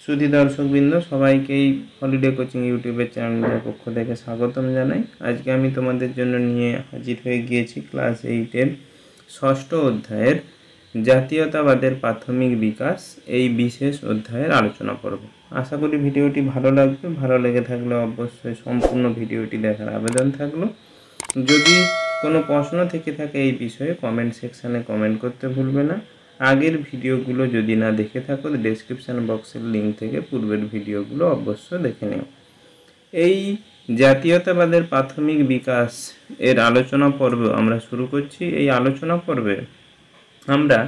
সুধী দর্শকবৃন্দ, সবাইকেই holiday coaching ইউটিউবের চ্যানেলের পক্ষ থেকে স্বাগতম জানাই। আজকে আমি তোমাদের জন্য নিয়ে হাজির হয়ে গিয়েছি ক্লাস 8-এর ষষ্ঠ অধ্যায়ের জাতীয়তাবাদের প্রাথমিক বিকাশ এই বিশেষ অধ্যায়ের আলোচনা করব। আশা করি ভিডিওটি ভালো লাগবে। ভালো লেগে থাকলে অবশ্যই সম্পূর্ণ ভিডিওটি দেখার আবেদন থাকলো। যদি কোনো প্রশ্ন থেকে থাকে এই বিষয়ে কমেন্ট সেকশানে কমেন্ট করতে ভুলবে না। আগের ভিডিওগুলো যদি না দেখে থাকো ডেসক্রিপশন বক্সের লিঙ্ক থেকে পূর্বের ভিডিওগুলো অবশ্যই দেখে নিও। এই জাতীয়তাবাদের প্রাথমিক বিকাশ এর আলোচনা পর্ব আমরা শুরু করছি। এই আলোচনা পর্বে আমরা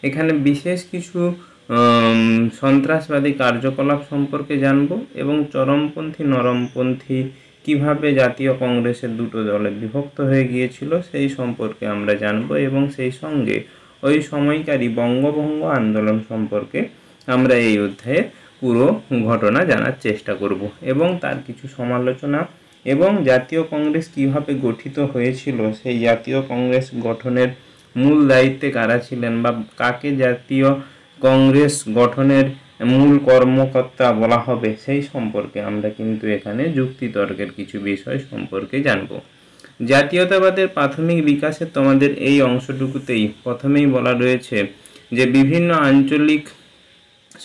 এখানে বিশেষ কিছু সন্ত্রাসবাদী কার্যকলাপ সম্পর্কে জানব এবং চরমপন্থী নরমপন্থী কিভাবে জাতীয় কংগ্রেসের দুটো দলে বিভক্ত হয়ে গিয়েছিল সেই সম্পর্কে আমরা জানব এবং সেই সঙ্গে ওই সময়কারী বঙ্গভঙ্গ আন্দোলন সম্পর্কে আমরা এই অধ্যায়ে পুরো ঘটনা জানার চেষ্টা করব এবং তার কিছু সমালোচনা এবং জাতীয় কংগ্রেস কিভাবে গঠিত হয়েছিল, সেই জাতীয় কংগ্রেস গঠনের মূল দায়িত্বে কারা ছিলেন বা কাকে জাতীয় কংগ্রেস গঠনের মূল কর্মকর্তা বলা হবে সেই সম্পর্কে আমরা কিন্তু এখানে যুক্তিতর্কের কিছু বিষয় সম্পর্কে জানব। জাতীয়তাবাদের প্রাথমিক বিকাশে তোমাদের এই অংশটুকুতেই প্রথমেই বলা রয়েছে যে বিভিন্ন আঞ্চলিক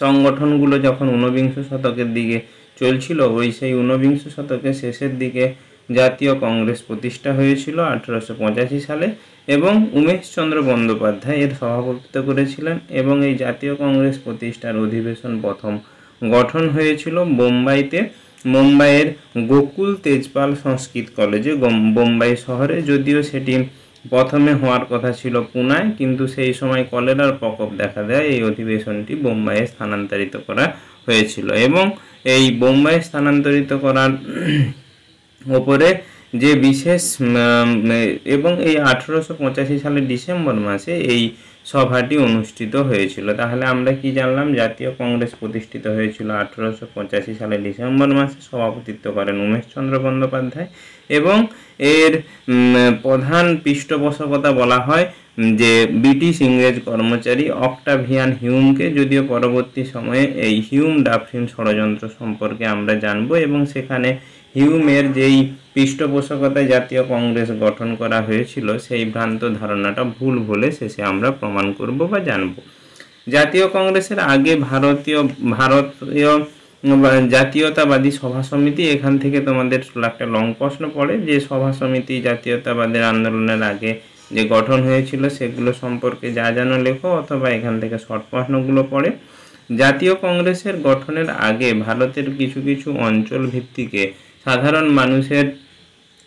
সংগঠনগুলো যখন ঊনবিংশ শতকের দিকে চলছিল, সেই ঊনবিংশ শতকের শেষের দিকে জাতীয় কংগ্রেস প্রতিষ্ঠা হয়েছিল 1885 সালে এবং উমেশচন্দ্র বন্দ্যোপাধ্যায় এর সভাপতিত্ব করেছিলেন এবং এই জাতীয় কংগ্রেস প্রতিষ্ঠার অধিবেশন প্রথম গঠন হয়েছিল বোম্বাইতে, মুম্বাইয়ের গোকুল তেজপাল সংস্কৃত কলেজে বোম্বাই শহরে। যদিও সেটি প্রথমে হওয়ার কথা ছিল পুনায়, কিন্তু সেই সময় কলেরার প্রকোপ দেখা দেয় এই অধিবেশনটি বোম্বাইয়ে স্থানান্তরিত করা হয়েছিল এবং এই বোম্বাইয়ে স্থানান্তরিত করার ওপরে যে বিশেষ এবং এই 1885 সালের ডিসেম্বর মাসে এই সভাটি অনুষ্ঠিত হয়েছিল। তাহলে আমরা কি জানলাম? জাতীয় কংগ্রেস প্রতিষ্ঠিত হয়েছিল 1885 সালের ডিসেম্বর মাসে, সভাপতিত্ব করেন উমেশচন্দ্র বন্দ্যোপাধ্যায় এবং এর প্রধান পৃষ্ঠপোষকতা বলা হয় যে ব্রিটিশ ইংরেজ কর্মচারী অক্টাভিয়ান হিউমকে। যদিও পরবর্তী সময়ে এই হিউম ডাফরিন ষড়যন্ত্র সম্পর্কে আমরা জানব এবং সেখানে হিউমের যেই পৃষ্ঠপোষকতায় জাতীয় কংগ্রেস গঠন করা হয়েছিল সেই ভ্রান্ত ধারণাটা ভুল বলে শেষে আমরা প্রমাণ করব বা জানব। জাতীয় কংগ্রেসের আগে ভারতীয় জাতীয়তাবাদী সভা সমিতি, এখান থেকে তোমাদের একটা লং প্রশ্ন পড়ে যে সভা সমিতি জাতীয়তাবাদের আন্দোলনের আগে যে গঠন হয়েছিল সেগুলো সম্পর্কে যা জানো লেখো, অথবা এখান থেকে শর্ট প্রশ্নগুলো পড়ে। জাতীয় কংগ্রেসের গঠনের আগে ভারতের কিছু কিছু অঞ্চল ভিত্তিকে সাধারণ মানুষের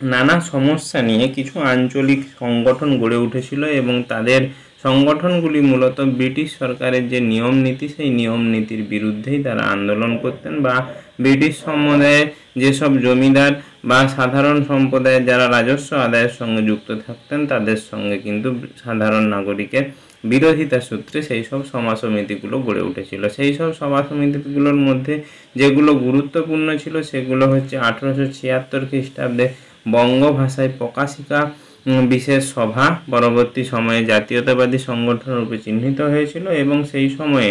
নানা সমস্যা নিয়ে কিছু আঞ্চলিক সংগঠন গড়ে উঠেছিল এবং তাদের সংগঠনগুলি মূলত ব্রিটিশ সরকারের যে নিয়ম নীতি সেই নিয়ম নীতির বিরুদ্ধেই তারা আন্দোলন করতেন বা ব্রিটিশ সম্প্রদায়ের যেসব জমিদার বা সাধারণ সম্প্রদায়ের যারা রাজস্ব আদায়ের সঙ্গে যুক্ত থাকতেন তাদের সঙ্গে কিন্তু সাধারণ নাগরিকের বিরোধিতা সূত্রে সেই সব সভা সমিতিগুলো গড়ে উঠেছিল। সেই সব সভা সমিতিগুলোর মধ্যে যেগুলো গুরুত্বপূর্ণ ছিল সেগুলো হচ্ছে 1876 খ্রিস্টাব্দে বঙ্গভাষায় প্রকাশিকা বিশেষ সভা পরবর্তী সময়ে জাতীয়তাবাদী সংগঠন রূপে চিহ্নিত হয়েছিল এবং সেই সময়ে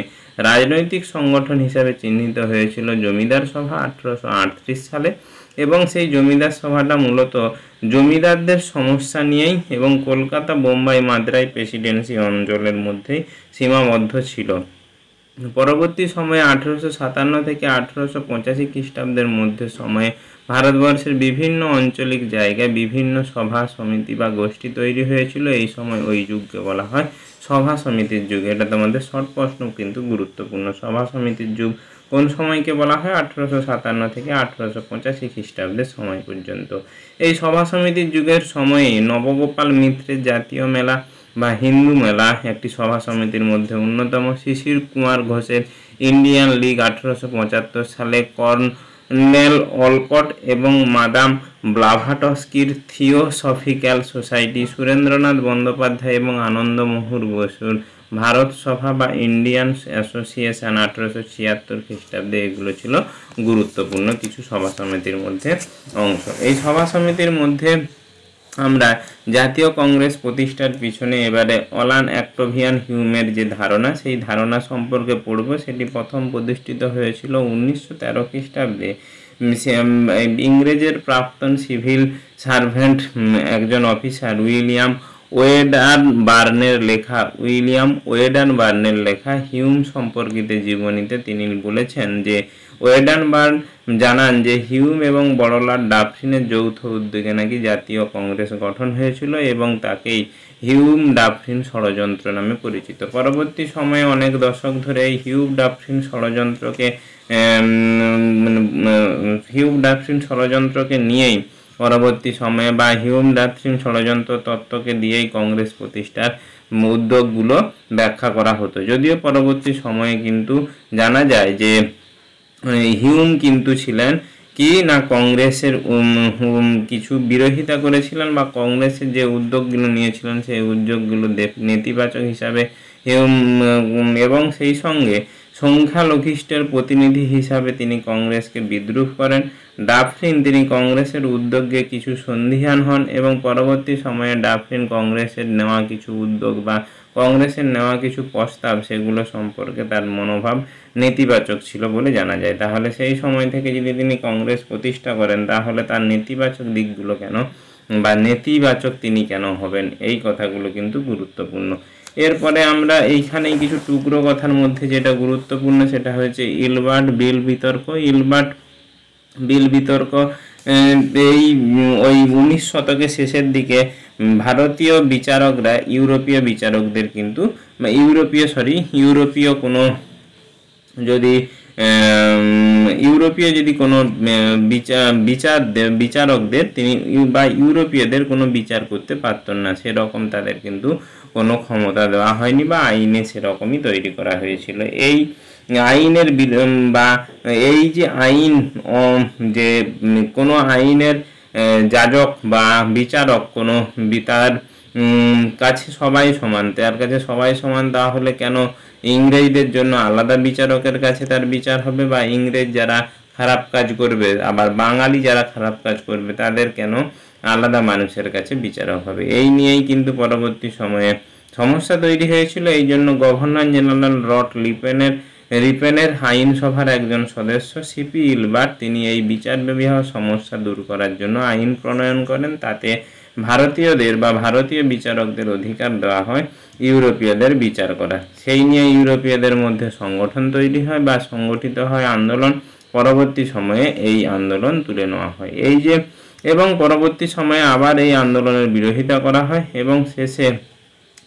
রাজনৈতিক সংগঠন হিসাবে চিহ্নিত হয়েছিল জমিদার সভা 1838 সালে এবং সেই জমিদার সভাটা মূলত জমিদারদের সমস্যা নিয়েই এবং কলকাতা, বোম্বাই, মাদ্রাজ প্রেসিডেন্সি অঞ্চলের মধ্যেই সীমাবদ্ধ ছিল। পরবর্তী সময়ে 1857 থেকে 1885 খ্রিস্টাব্দের মধ্যে সময়ে ভারতবর্ষের বিভিন্ন আঞ্চলিক জায়গায় বিভিন্ন সভা সমিতি বা গোষ্ঠী তৈরি হয়েছিল। এই সময় ওই যুগকে বলা হয় সভা সমিতির যুগ। এটা তোমাদের শর্ট প্রশ্ন কিন্তু গুরুত্বপূর্ণ। সভা সমিতির যুগ কোন সময়কে বলা হয়? 1857 থেকে 1885 খ্রিস্টাব্দের সময় পর্যন্ত। এই সভা সমিতির যুগের সময়ে নবগোপাল মিত্রের জাতীয় মেলা বা হিন্দু মেলা একটি সভা সমিতির মধ্যে অন্যতম। শিশির কুমার ঘোষের ইন্ডিয়ান লীগ 1875 সালে, কর্নেল অলকট এবং মাদাম ব্লাভাটস্কির থিওসফিক্যাল সোসাইটি, সুরেন্দ্রনাথ বন্দ্যোপাধ্যায় এবং আনন্দমোহন বসুর ভারত সভা বা ইন্ডিয়ান অ্যাসোসিয়েশন 1876 খ্রিস্টাব্দে, এগুলো ছিল গুরুত্বপূর্ণ কিছু সভা সমিতির মধ্যে অংশ। এই সভা সমিতির মধ্যে আমরা জাতীয় কংগ্রেস প্রতিষ্ঠার পিছনে এবারে অলান অক্টাভিয়ান হিউমের যে ধারণা, সেই ধারণা সম্পর্কে পড়ব। সেটি প্রথম প্রতিষ্ঠিত হয়েছিল 1913 খ্রিস্টাব্দে। ইংরেজের প্রাক্তন সিভিল সার্ভেন্ট একজন অফিসার উইলিয়াম ওয়েডারবার্নের লেখা হিউম সম্পর্কিত জীবনীতে তিনি বলেছেন যে ওয়েডারবার্ন জানান যে হিউম এবং বড়লাট ডাফরিনের যৌথ উদ্যোগে নাকি জাতীয় কংগ্রেস গঠন হয়েছিল এবং তাকেই হিউম ডাফরিন ষড়যন্ত্র নামে পরিচিত। পরবর্তী সময়ে অনেক দশক ধরে এই হিউম ডাফরিন ষড়যন্ত্রকে নিয়েই পরবর্তী সময়ে বা হিউম ডাফরিন ষড়যন্ত্র তত্ত্বকে দিয়েই কংগ্রেস প্রতিষ্ঠার উদ্যোগগুলো ব্যাখ্যা করা হতো। যদিও পরবর্তী সময়ে কিন্তু জানা যায় যে হিউম কিন্তু ছিলেন কি না কংগ্রেসের কিছু বিরোধিতা করেছিলেন বা কংগ্রেসের যে উদ্যোগগুলো নিয়েছিলেন সেই উদ্যোগগুলো নেতিবাচক হিসাবে হিউম এবং সেই সঙ্গে সংখ্যালঘিষ্ঠের প্রতিনিধি হিসাবে তিনি কংগ্রেসকে বিদ্রুপ করেন। ডাফরিন তিনি কংগ্রেসের উদ্যোগে কিছু সন্দিহান হন এবং পরবর্তী সময়ে ডাফরিন কংগ্রেসের নেওয়া কিছু উদ্যোগ বা কংগ্রেসের নেওয়া কিছু প্রস্তাব সেগুলো সম্পর্কে তার মনোভাব নেতিবাচক ছিল বলে জানা যায়। তাহলে সেই সময় থেকে যদি তিনি কংগ্রেস প্রতিষ্ঠা করেন তাহলে তার নেতিবাচক দিকগুলো কেন বা নেতিবাচক তিনি কেন হবেন, এই কথাগুলো কিন্তু গুরুত্বপূর্ণ। এরপরে আমরা এইখানেই কিছু টুকরো কথার মধ্যে যেটা গুরুত্বপূর্ণ সেটা হচ্ছে ইলবার্ট বিল বিতর্ক। এই ওই 19 শতকের শেষের দিকে ভারতীয় বিচারকরা ইউরোপীয় কোনো বিচারকদের তিনি বা ইউরোপীয়দের কোনো বিচার করতে পারতেন না, সেরকম তাদের কিন্তু কোনো ক্ষমতা দেওয়া হয়নি বা আইনে সেরকমই তৈরি করা হয়েছিল। এই আইনের বা এই যে আইন যে কোনো আইনের যাজক বা বিচারক কোনো তার কাছে সবাই সমান, তাহলে কেন ইংরেজদের জন্য আলাদা বিচারকের কাছে তার বিচার হবে বা ইংরেজ যারা খারাপ কাজ করবে আবার বাঙালি যারা খারাপ কাজ করবে তাদের কেন আলাদা মানুষের কাছে বিচারক হবে? এই নিয়েই কিন্তু পরবর্তী সময়ে সমস্যা তৈরি হয়েছিল। এই জন্য গভর্নর জেনারেল লর্ড রিপেনের আইনসভার একজন সদস্য সিপি ইলবার্ট তিনি এই বিচার বিভাগ সমস্যা দূর করার জন্য আইন প্রণয়ন করেন। তাতে ভারতীয়দের বা ভারতীয় বিচারকদের অধিকার দেওয়া হয় ইউরোপীয়দের বিচার করা। সেই নিয়ে ইউরোপীয়দের মধ্যে সংগঠন তৈরি হয় বা সংগঠিত হয় আন্দোলন। পরবর্তী সময়ে এই আন্দোলন তুলে নেওয়া হয় এবং পরবর্তী সময়ে আবার এই আন্দোলনের বিরোধিতা করা হয় এবং শেষে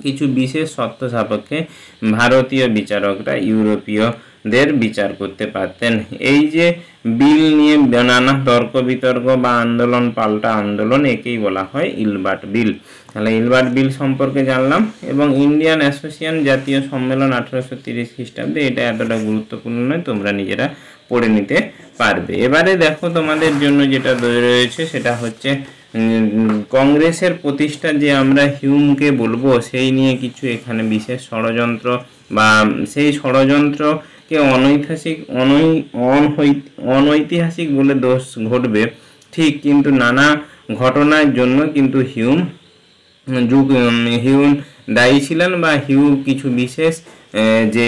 কিছু বিশেষ শর্ত সাপেক্ষে ভারতীয় বিচারকরা ইউরোপীয়দের বিচার করতে পারতেন। এই যে বিল নিয়ে নানা তর্ক বিতর্ক বা আন্দোলন পাল্টা আন্দোলন, একেই বলা হয় ইলবার্ট বিল। তাহলে ইলবার্ট বিল সম্পর্কে জানলাম এবং ইন্ডিয়ান অ্যাসোসিয়েশন জাতীয় সম্মেলন 1830 খ্রিস্টাব্দে, এটা এতটা গুরুত্বপূর্ণ নয়, তোমরা নিজেরা পড়ে নিতে পারবে। এবারে দেখো তোমাদের জন্য যেটা রয়েছে সেটা হচ্ছে কংগ্রেসের প্রতিষ্ঠা যে আমরা হিউমকে বলবো সেই নিয়ে কিছু এখানে বিশেষ ষড়যন্ত্র বা সেই ষড়যন্ত্রকে অনৈতিহাসিক বলে দোষ ঘটবে ঠিক, কিন্তু নানা ঘটনার জন্য কিন্তু হিউম দায়ী ছিলেন বা হিউম কিছু বিশেষ যে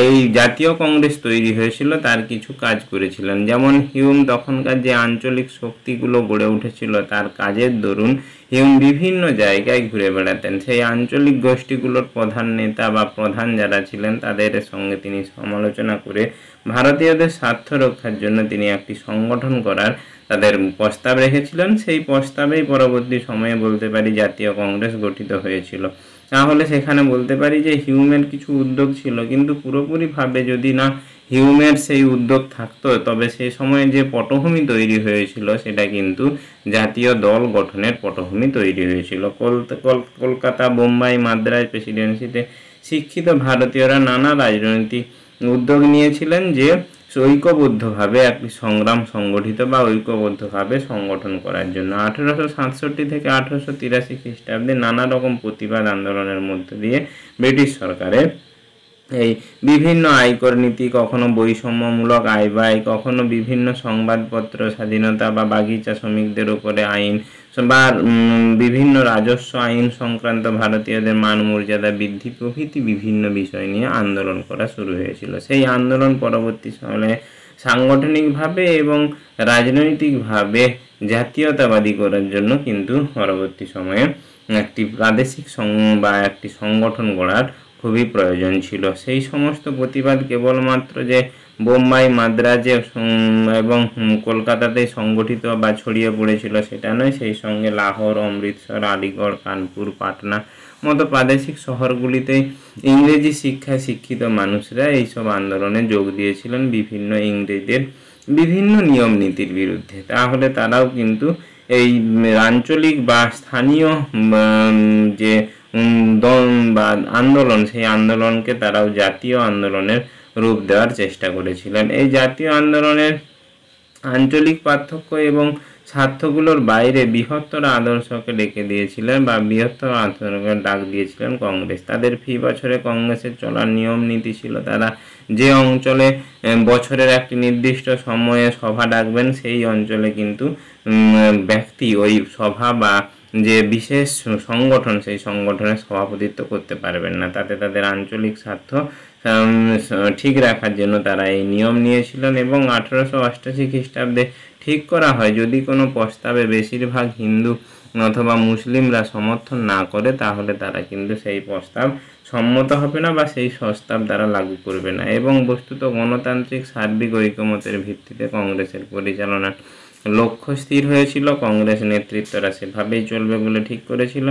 এই জাতীয় কংগ্রেস তৈরি হয়েছিল তার কিছু কাজ করেছিলেন। যেমন হিউম তখনকার যে আঞ্চলিক শক্তিগুলো গড়ে উঠেছিল তার কাজের দরুন হিউম বিভিন্ন জায়গায় ঘুরে বেড়াতেন। সেই আঞ্চলিক গোষ্ঠীগুলোর প্রধান নেতা বা প্রধান যারা ছিলেন তাদের সঙ্গে তিনি সমালোচনা করে ভারতীয়দের স্বার্থ রক্ষার জন্য তিনি একটি সংগঠন করার তাদের প্রস্তাব রেখেছিলেন। সেই প্রস্তাবেই পরবর্তী সময়ে বলতে পারি জাতীয় কংগ্রেস গঠিত হয়েছিল। তাহলে সেখানে বলতে পারি যে হিউমের কিছু উদ্যোগ ছিল, কিন্তু পুরোপুরিভাবে যদি না হিউমের সেই উদ্যোগ থাকতো তবে সেই সময়ে যে পটভূমি তৈরি হয়েছিল সেটা কিন্তু জাতীয় দল গঠনের পটভূমি তৈরি হয়েছিল। কলকাতা, বোম্বাই, মাদ্রাজ প্রেসিডেন্সিতে শিক্ষিত ভারতীয়রা নানা রাজনৈতিক উদ্যোগ নিয়েছিলেন যে ঐক্যবদ্ধভাবে একটি সংগ্রাম সংগঠিত বা ঐক্যবদ্ধভাবে সংগঠন করার জন্য। 1867 থেকে 1883 খ্রিস্টাব্দে নানা রকম প্রতিবাদ আন্দোলনের মধ্য দিয়ে ব্রিটিশ সরকারের এই বিভিন্ন আয়কর নীতি, কখনো বৈষম্যমূলক আয় ব্যয়, কখনো বিভিন্ন সংবাদপত্র স্বাধীনতা বা বাগিচা শ্রমিকদের উপরে আইন বা বিভিন্ন রাজস্ব আইন সংক্রান্ত ভারতীয়দের মান মর্যাদা বৃদ্ধি প্রভৃতি বিভিন্ন বিষয় নিয়ে আন্দোলন করা শুরু হয়েছিল। সেই আন্দোলন পরবর্তী সময়ে সাংগঠনিকভাবে এবং রাজনৈতিকভাবে জাতীয়তাবাদী করার জন্য কিন্তু পরবর্তী সময়ে একটি প্রাদেশিক বা একটি সংগঠন গড়ার খুবই প্রয়োজন ছিল। সেই সমস্ত প্রতিবাদ কেবলমাত্র যে বোম্বাই, মাদ্রাজে এবং কলকাতাতে সংগঠিত বা ছড়িয়ে পড়েছিল সেটা নয়, সেই সঙ্গে লাহোর, অমৃতসর, আলিগড়, কানপুর, পাটনা মতো প্রাদেশিক শহরগুলিতে ইংরেজি শিক্ষায় শিক্ষিত মানুষরা এইসব আন্দোলনে যোগ দিয়েছিলেন বিভিন্ন ইংরেজদের বিভিন্ন নিয়ম নীতির বিরুদ্ধে। তাহলে তারাও কিন্তু এই আঞ্চলিক বা স্থানীয় যে বা আন্দোলন, সেই আন্দোলনকে তারাও জাতীয় আন্দোলনের রূপ দেওয়ার চেষ্টা করেছিলেন। এই জাতীয় আন্দোলনের আঞ্চলিক পার্থক্য এবং স্বার্থগুলোর বাইরে বৃহত্তর আদর্শকে ডেকে দিয়েছিলেন বা বৃহত্তর আন্দোলনকে ডাক দিয়েছিলেন কংগ্রেস। তাদের ফি বছরে কংগ্রেসের চলার নিয়ম নীতি ছিল, তারা যে অঞ্চলে বছরের একটি নির্দিষ্ট সময়ে সভা ডাকবেন সেই অঞ্চলে কিন্তু ব্যক্তি ওই সভা বা যে বিশেষ সংগঠন সেই সংগঠনের সভাপতিত্ব করতে পারবেন না। তাতে তাদের আঞ্চলিক স্বার্থ ঠিক রাখার জন্য তারা এই নিয়ম নিয়েছিলেন। এবং 1888 খ্রিস্টাব্দে ঠিক করা হয় যদি কোনো প্রস্তাবে বেশিরভাগ হিন্দু অথবা মুসলিমরা সমর্থন না করে তাহলে তারা কিন্তু সেই প্রস্তাব সম্মত হবে না বা সেই প্রস্তাব তারা লাগু করবে না। এবং বস্তুত গণতান্ত্রিক সার্বিক ঐকমত্যের ভিত্তিতে কংগ্রেসের পরিচালনার লক্ষ্য স্থির হয়েছিল। কংগ্রেস নেতৃত্বরা সেভাবেই চলবে বলে ঠিক করেছিল।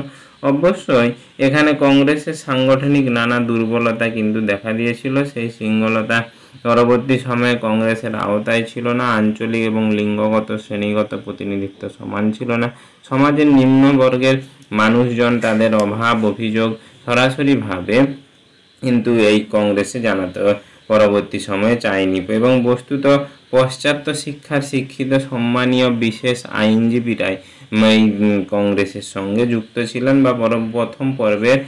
অবশ্যই এখানে কংগ্রেসের সাংগঠনিক নানা দুর্বলতা কিন্তু দেখা দিয়েছিল। সেই শৃঙ্খলতা পরবর্তী সময়ে কংগ্রেসের আওতায় ছিল না। আঞ্চলিক এবং লিঙ্গগত শ্রেণীগত প্রতিনিধিত্ব সমান ছিল না। সমাজের নিম্ন বর্গের মানুষজন তাদের অভাব অভিযোগ সরাসরিভাবে কিন্তু এই কংগ্রেসে জানাতে পরবর্তী সময়ে চায়নি। এবং বস্তুত পাশ্চাত্য শিক্ষার শিক্ষিত সম্মানীয় বিশেষ আইনজীবীরাই এই কংগ্রেসের সঙ্গে যুক্ত ছিলেন বা প্রথম পর্বের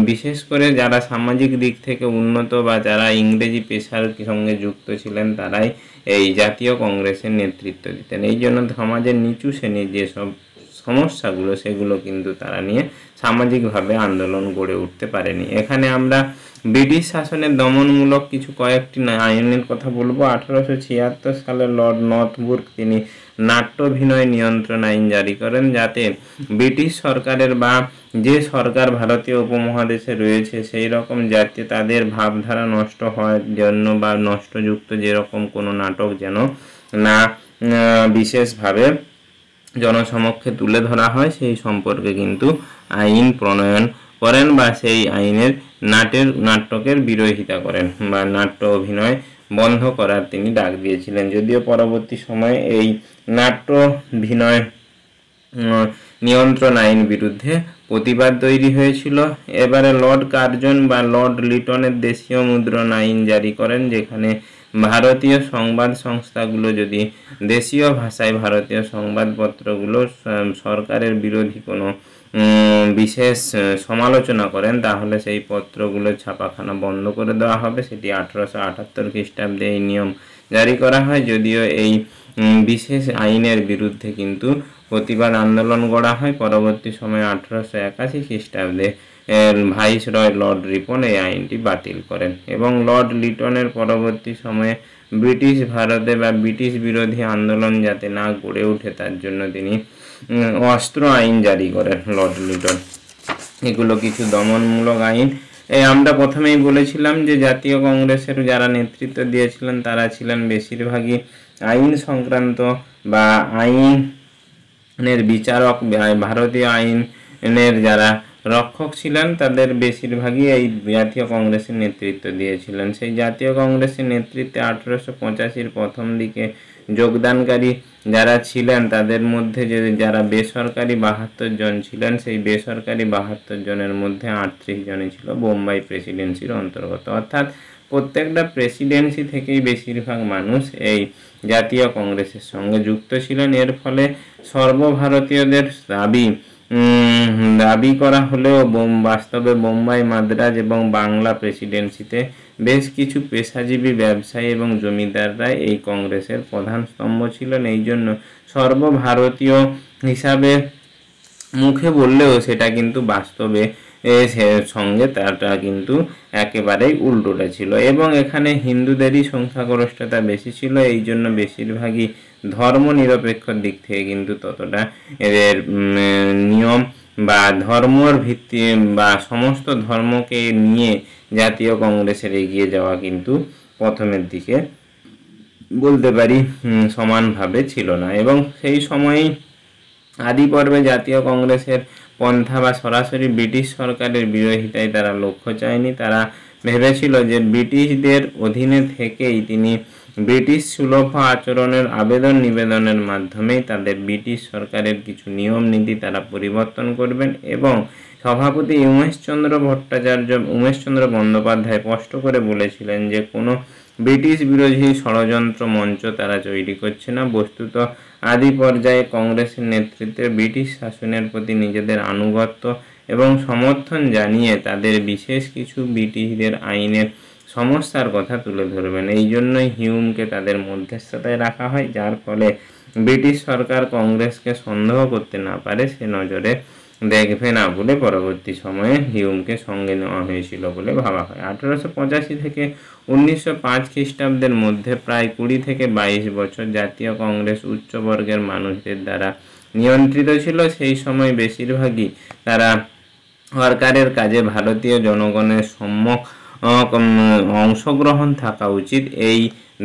বিশেষ করে যারা সামাজিক দিক থেকে উন্নত বা যারা ইংরেজি পেশার সঙ্গে যুক্ত ছিলেন তারাই এই জাতীয় কংগ্রেসের নেতৃত্ব দিতেন। এই জন্য সমাজের নিচু শ্রেণীর যেসব সমস্যাগুলো সেগুলো কিন্তু তারা নিয়ে সামাজিকভাবে আন্দোলন গড়ে উঠতে পারেনি। এখানে আমরা ব্রিটিশ শাসনের দমনমূলক কিছু কয়েকটি আইনের কথা বলবো। 1876 সালে লর্ড নর্থব্রুক তিনি নাট্যাভিনয় নিয়ন্ত্রণ আইন জারি করেন, যাতে ব্রিটিশ সরকারের বা যে সরকার ভারতীয় উপমহাদেশে রয়েছে সেই রকম জাতীয় তাদের ভাবধারা নষ্ট হওয়ার জন্য বা নষ্টযুক্ত যেরকম কোনো নাটক যেন না বিশেষভাবে জনসমক্ষে তুলে ধরা হয় সেই সম্পর্কে কিন্তু আইন প্রণয়ন করেন বা সেই আইনের নাটকের বিরোধিতা করেন বা নাট্য অভিনয় বন্ধ করার তিনি ডাক দিয়েছিলেন। যদিও পরবর্তী সময়ে এই নাট্যাভিনয় নিয়ন্ত্রণ আইন বিরুদ্ধে প্রতিবাদ তৈরি হয়েছিল। এবারে লর্ড কার্জন বা লর্ড লিটনের দেশীয় মুদ্রণ আইন জারি করেন, যেখানে ভারতীয় সংবাদ সংস্থাগুলো যদি দেশীয় ভাষায় ভারতীয় সংবাদপত্রগুলো সরকারের বিরোধী কোনো বিশেষ সমালোচনা করেন তাহলে সেই পত্রগুলো ছাপাখানা বন্ধ করে দেওয়া হবে। সেটি 1878 খ্রিস্টাব্দে এই নিয়ম জারি করা হয়। যদিও এই বিশেষ আইনের বিরুদ্ধে কিন্তু প্রতিবাদ আন্দোলন গড়া হয়। পরবর্তী সময়ে 1881 খ্রিস্টাব্দে ভাইসরয় লর্ড রিপন এই আইনটি বাতিল করেন এবং লর্ড লিটনের পরবর্তী সময়ে ব্রিটিশ ভারতে বা ব্রিটিশ বিরোধী আন্দোলন যাতে না গড়ে ওঠে তার জন্য তিনি অস্ত্র আইন জারি করেন লর্ড লিটন। এগুলো কিছু দমনমূলক আইন। আমরা প্রথমেই বলেছিলাম যে জাতীয় কংগ্রেসের যারা নেতৃত্ব দিয়েছিলেন তারা ছিলেন বেশিরভাগই আইন সংক্রান্ত বা আইনের বিচারক, ভারতীয় আইনের যারা রক্ষক ছিলেন তাদের বেশিরভাগই এই জাতীয় কংগ্রেসের নেতৃত্ব দিয়েছিলেন। সেই জাতীয় কংগ্রেসের নেতৃত্বে 1885 প্রথম দিকে যোগদানকারী যারা ছিলেন তাদের মধ্যে যারা বেসরকারি 72 জন ছিলেন, সেই বেসরকারি 72 জনের মধ্যে 38 জনই ছিল বোম্বাই প্রেসিডেন্সির অন্তর্গত। অর্থাৎ প্রত্যেকটা প্রেসিডেন্সি থেকেই বেশিরভাগ মানুষ এই জাতীয় কংগ্রেসের সঙ্গে যুক্ত ছিলেন। এর ফলে সর্বভারতীয়দের দাবি করা হলেও বাস্তবে বোম্বাই, মাদ্রাজ এবং বাংলা প্রেসিডেন্সিতে বেশ কিছু পেশাজীবী ব্যবসায়ী এবং জমিদাররা এই কংগ্রেসের প্রধান স্তম্ভ ছিলেন। এই জন্য সর্বভারতীয় হিসাবে মুখে বললেও সেটা কিন্তু বাস্তবে সঙ্গে তাটা কিন্তু একেবারেই উল্টোটা ছিল। এবং এখানে হিন্দুদেরই সংখ্যাগরিষ্ঠতা বেশি ছিল, এই জন্য বেশিরভাগই ধর্ম নিরপেক্ষ দিক থেকে কিন্তু ততটা এদের নিয়ম বা ধর্মর ভিত্তি বা সমস্ত ধর্মকে নিয়ে জাতীয় কংগ্রেসের এগিয়ে যাওয়া কিন্তু প্রথমের দিকে বলতে পারি সমানভাবে ছিল না। এবং সেই সময়েই আদি পর্বে জাতীয় কংগ্রেসের পন্থা বা সরাসরি ব্রিটিশ সরকারের বিরোধিতায় তারা লক্ষ্য চায়নি। তারা ভেবেছিল যে ব্রিটিশদের অধীনে থেকেই তিনি ব্রিটিশ সুলভ আচরণের আবেদন নিবেদনের মাধ্যমেই তাদের ব্রিটিশ সরকারের কিছু নিয়ম নীতি তারা পরিবর্তন করবেন। এবং সভাপতি উমেশচন্দ্র বন্দ্যোপাধ্যায় স্পষ্ট করে বলেছিলেন যে কোনো ব্রিটিশ বিরোধী ষড়যন্ত্র মঞ্চ তারা তৈরি করছে না। বস্তুত আদি পর্যায়ে কংগ্রেসের নেতৃত্বে ব্রিটিশ শাসনের প্রতি নিজেদের আনুগত্য এবং সমর্থন জানিয়ে তাদের বিশেষ কিছু ব্রিটিশদের আইনের সমস্যার কথা তুলে ধরবেন। এই জন্যই হিউমকে তাদের মধ্যস্থতায় রাখা হয়, যার ফলে ব্রিটিশ সরকার কংগ্রেসকে সন্দেহ করতে না পারে, সে নজরে দেখবে না বলে পরবর্তী সময়ে হিউমকে সঙ্গে নেওয়া হয়েছিল বলে ভাবা হয়। 1885 থেকে 1905 খ্রিস্টাব্দের মধ্যে প্রায় 20 থেকে 22 বছর জাতীয় কংগ্রেস উচ্চবর্গের মানুষদের দ্বারা নিয়ন্ত্রিত ছিল। সেই সময় বেশিরভাগই তারা সরকারের কাজে ভারতীয় জনগণের সম্যক অংশগ্রহণ থাকা উচিত, এই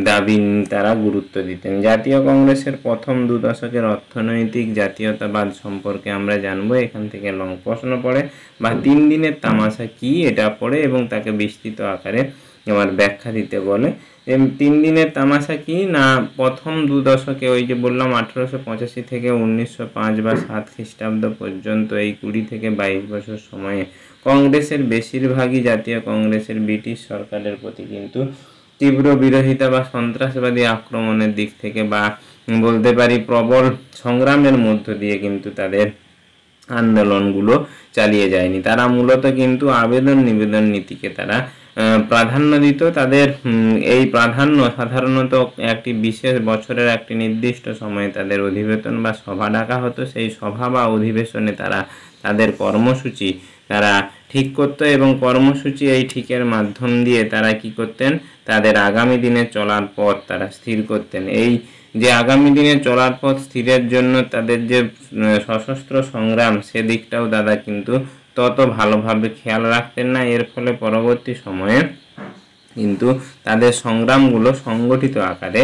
দাবি তারা গুরুত্ব দিতেন। জাতীয় কংগ্রেসের প্রথম 2 দশকের অর্থনৈতিক জাতীয়তাবাদ সম্পর্কে আমরা জানবো। এখান থেকে লং প্রশ্ন পড়ে বা 3 দিনের তামাশা কি এটা পড়ে এবং তাকে বিস্তৃত আকারে আমার ব্যাখ্যা দিতে বলে। 3 দিনের তামাশা কি না, প্রথম 2 দশকে ওই যে বললাম 1885 থেকে 1905 বা 7 খ্রিস্টাব্দ পর্যন্ত এই 20 থেকে 22 বছর সময়ে কংগ্রেসের বেশিরভাগই জাতীয় কংগ্রেসের ব্রিটিশ সরকারের প্রতি কিন্তু তীব্র বিরোধিতা বা সন্ত্রাসবাদী আক্রমণের দিক থেকে বা বলতে পারি প্রবল সংগ্রামের মধ্য দিয়ে কিন্তু তাদের আন্দোলনগুলো চালিয়ে যায়নি। তারা মূলত কিন্তু আবেদন নিবেদন নীতিকে তারা প্রাধান্য দিত। তাদের এই প্রাধান্য সাধারণত একটি বিশেষ বছরের একটি নির্দিষ্ট সময়ে তাদের অধিবেশন বা সভা ডাকা হতো। সেই সভা বা অধিবেশনে তারা তাদের কর্মসূচি তারা ঠিক করতো এবং কর্মসূচি এই ঠিকের মাধ্যম দিয়ে তারা কি করতেন, তাদের আগামী দিনে চলার পথ তারা স্থির করতেন। এই যে আগামী দিনে চলার পথ স্থিরের জন্য তাদের যে সশস্ত্র সংগ্রাম, সেদিকটাও দাদা কিন্তু তত ভালোভাবে খেয়াল রাখতেন না। এর ফলে পরবর্তী সময়ে কিন্তু তাদের সংগ্রামগুলো সংগঠিত আকারে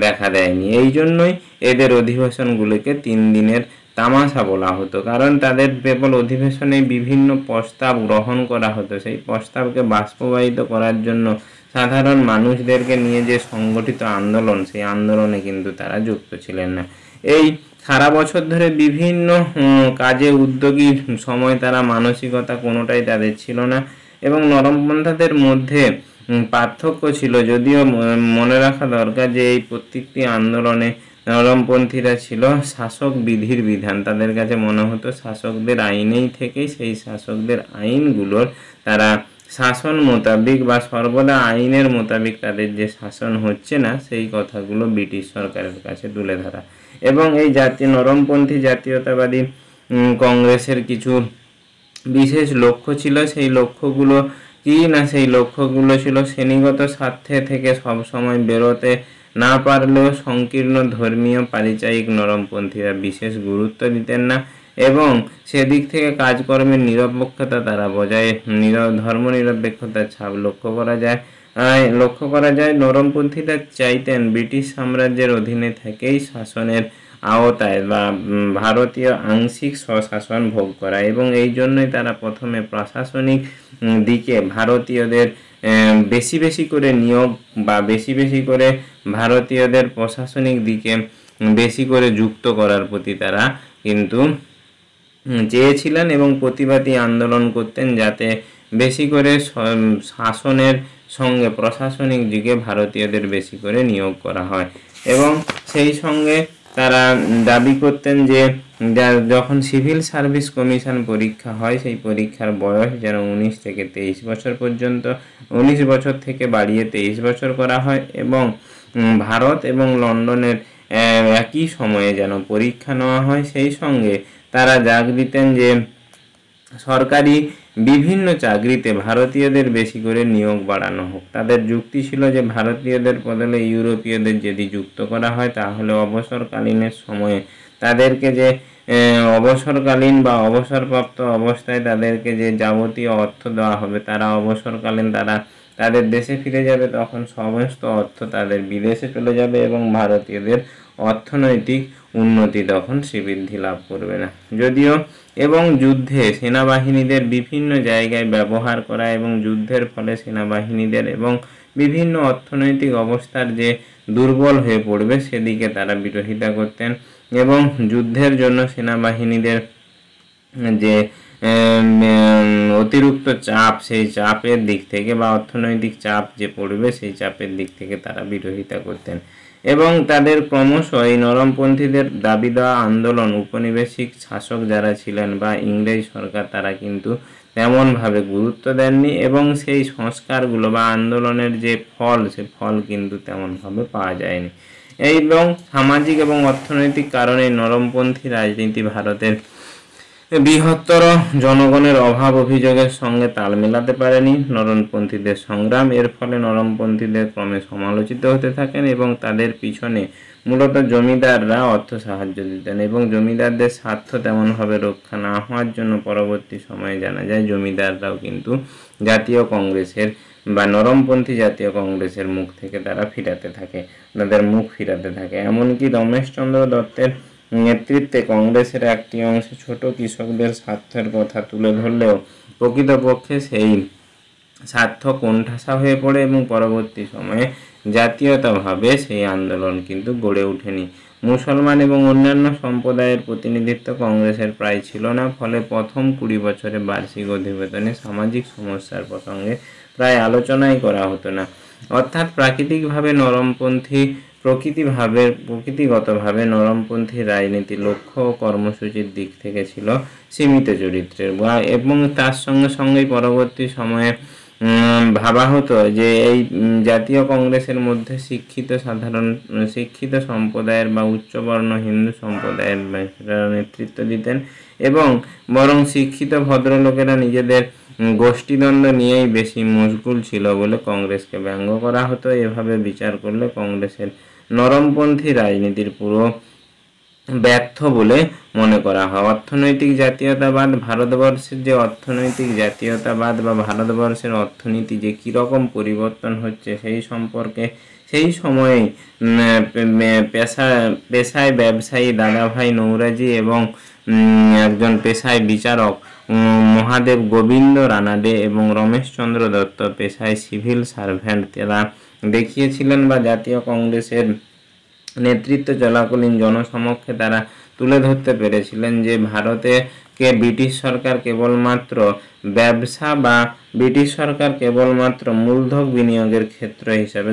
দেখা দেয়নি। এই জন্যই এদের অধিবেশনগুলোকে 3 দিনের তামাশা বলা হতো, কারণ তাদের কেবল অধিবেশনে বিভিন্ন প্রস্তাব গ্রহণ করা হতো। সেই প্রস্তাবকে বাস্তবায়িত করার জন্য সাধারণ মানুষদেরকে নিয়ে যে সংগঠিত আন্দোলন, সেই আন্দোলনে কিন্তু তারা যুক্ত ছিলেন না। এই সারা বছর ধরে বিভিন্ন কাজে উদ্যোগী সময় তারা মানসিকতা কোনোটাই তাদের ছিল না। এবং নরমপন্থাদের মধ্যে পার্থক্য ছিল, যদিও মনে রাখা দরকার যে এই প্রত্যেকটি আন্দোলনে নরমপন্থীরা ছিল শাসক বিধির বিধান। তাদের কাছে মনে হতো শাসকদের আইনেই থেকে সেই শাসকদের আইনগুলোর তারা শাসন মোতাবিক বা সর্বদা আইনের মোতাবিক তাদের যে শাসন হচ্ছে না, সেই কথাগুলো ব্রিটিশ সরকারের কাছে তুলে ধরা। এবং এই নরমপন্থী জাতীয়তাবাদী কংগ্রেসের কিছু বিশেষ লক্ষ্য ছিল। সেই লক্ষ্যগুলো কি না, সেই লক্ষ্যগুলো ছিল শ্রেণীগত স্বার্থে থেকে সবসময় বেরোতে না পারলেও সংকীর্ণ ধর্মীয় পারিচায়িক নরমপন্থীরা বিশেষ গুরুত্ব দিতেন না এবং সেদিক থেকে কাজকর্মের নিরপেক্ষতা তারা বজায় ধর্ম নিরপেক্ষতার ছাপ লক্ষ্য করা যায়। নরমপন্থীরা চাইতেন ব্রিটিশ সাম্রাজ্যের অধীনে থেকেই শাসনের আওতায় বা ভারতীয় আংশিক স্বশাসন ভোগ করা এবং এই জন্যই তারা প্রথমে প্রশাসনিক দিকে ভারতীয়দের বেশি বেশি করে নিয়োগ বা বেশি বেশি করে ভারতীয়দের প্রশাসনিক দিকে বেশি করে যুক্ত করার প্রতি তারা কিন্তু চেয়েছিলেন এবং প্রতিবাদী আন্দোলন করতেন, যাতে বেশি করে শাসনের সঙ্গে প্রশাসনিক দিকে ভারতীয়দের বেশি করে নিয়োগ করা হয়। এবং সেই সঙ্গে তারা দাবি করতেন যে যখন সিভিল সার্ভিস কমিশন পরীক্ষা হয়, সেই পরীক্ষার বয়স যেন 19 থেকে 23 বছর পর্যন্ত 19 বছর থেকে বাড়িয়ে 23 বছর করা হয় এবং ভারত এবং লন্ডনের একই সময়ে যেন পরীক্ষা নেওয়া হয়। সেই সঙ্গে তারা জাগ দিতেন যে সরকারি বিভিন্ন চাকরিতে ভারতীয়দের বেশি করে নিয়োগ বাড়ানো হোক। তাদের যুক্তি ছিল যে ভারতীয়দের বদলে ইউরোপীয়দের যদি যুক্ত করা হয় তাহলে অবসরকালীনের সময়ে তাদেরকে যে অবসরকালীন বা অবসরপ্রাপ্ত অবস্থায় তাদেরকে যে যাবতীয় অর্থ দেওয়া হবে, তারা অবসরকালীন তাদের দেশে ফিরে যাবে, তখন সমস্ত অর্থ তাদের বিদেশে চলে যাবে এবং ভারতীয়দের অর্থনৈতিক উন্নতি তখন শ্রীবৃদ্ধি লাভ করবে না। যদিও এবং যুদ্ধে সেনাবাহিনীদের বিভিন্ন জায়গায় ব্যবহার করা এবং যুদ্ধের ফলে সেনাবাহিনীদের এবং বিভিন্ন অর্থনৈতিক অবস্থার যে দুর্বল হয়ে পড়বে সেদিকে তারা বিরোধিতা করতেন এবং যুদ্ধের জন্য সেনাবাহিনীদের যে অতিরিক্ত চাপ, সেই চাপের দিক থেকে বা অর্থনৈতিক চাপ যে পড়বে সেই চাপের দিক থেকে তারা বিরোধিতা করতেন এবং তাদের ক্রমশ এই নরমপন্থীদের দাবি দেওয়া আন্দোলন উপনিবেশিক শাসক যারা ছিলেন বা ইংরেজ সরকার তারা কিন্তু তেমনভাবে গুরুত্ব দেননি এবং সেই সংস্কারগুলো বা আন্দোলনের যে ফল সে ফল কিন্তু তেমনভাবে পাওয়া যায়নি। এবং সামাজিক এবং অর্থনৈতিক কারণে নরমপন্থী রাজনীতি ভারতের বৃহত্তর জনগণের অভাব অভিযোগের সঙ্গে তাল মেলাতে পারেনি। নরমপন্থীদের সংগ্রাম এর ফলে নরমপন্থীদের ক্রমে সমালোচিত হতে থাকেন এবং তাদের পিছনে মূলত জমিদাররা অর্থ সাহায্য দিতেন এবং জমিদারদের স্বার্থ তেমনভাবে রক্ষা না হওয়ার জন্য পরবর্তী সময়ে জানা যায় জমিদাররাও কিন্তু জাতীয় কংগ্রেসের বা নরমপন্থী জাতীয় কংগ্রেসের মুখ থেকে তারা তাদের মুখ ফিরাতে থাকে। এমনকি রমেশচন্দ্র দত্তের নেতৃত্বে কংগ্রেসের একটি অংশ ছোট কৃষকদের স্বার্থের কথা তুলে ধরলেও প্রকৃতপক্ষে সেই স্বার্থ কোণঠাসা হয়ে পড়ে এবং পরবর্তী সময়ে জাতীয়তাভাবে সেই আন্দোলন কিন্তু গড়ে ওঠেনি। মুসলমান এবং অন্যান্য সম্প্রদায়ের প্রতিনিধিত্ব কংগ্রেসের প্রায় ছিল না, ফলে প্রথম 20 বছরে বার্ষিক অধিবেশনে সামাজিক সমস্যার প্রসঙ্গে প্রায় আলোচনাই করা হতো না। অর্থাৎ প্রকৃতিগতভাবে নরমপন্থী রাজনীতি লক্ষ্য ও কর্মসূচির দিক থেকে ছিল সীমিত চরিত্রের এবং তার সঙ্গে সঙ্গেই পরবর্তী সময়ে ভাবা হতো যে এই জাতীয় কংগ্রেসের মধ্যে শিক্ষিত সম্প্রদায়ের বা উচ্চবর্ণ হিন্দু সম্প্রদায়ের নেতৃত্ব দিতেন এবং বরং শিক্ষিত ভদ্রলোকেরা নিজেদের গোষ্ঠীদ্বন্দ্ব নিয়েই বেশি মশগুল ছিল বলে কংগ্রেসকে ব্যঙ্গ করা হতো। এভাবে বিচার করলে কংগ্রেসের নরমপন্থী রাজনীতির পুরো ব্যর্থ বলে মনে করা হয়। অর্থনৈতিক জাতীয়তাবাদ ভারতবর্ষের যে অর্থনৈতিক জাতীয়তাবাদ বা ভারতবর্ষের অর্থনীতি যে কীরকম পরিবর্তন হচ্ছে সেই সম্পর্কে সেই সময়েই পেশায় ব্যবসায়ী দাদাভাই নৌরাজি এবং একজন পেশায় বিচারক মহাদেব গোবিন্দ রানাডে এবং রমেশচন্দ্র দত্ত পেশায় সিভিল সার্ভেন্ট তারা দেখিয়েছিলেন বা জাতীয় কংগ্রেসের নেতৃত্ব চলাকালীন জনসমক্ষে তারা তুলে ধরতে পেরেছিলেন যে ভারতকে ব্রিটিশ সরকার কেবলমাত্র মূলধন বিনিয়োগের ক্ষেত্র হিসাবে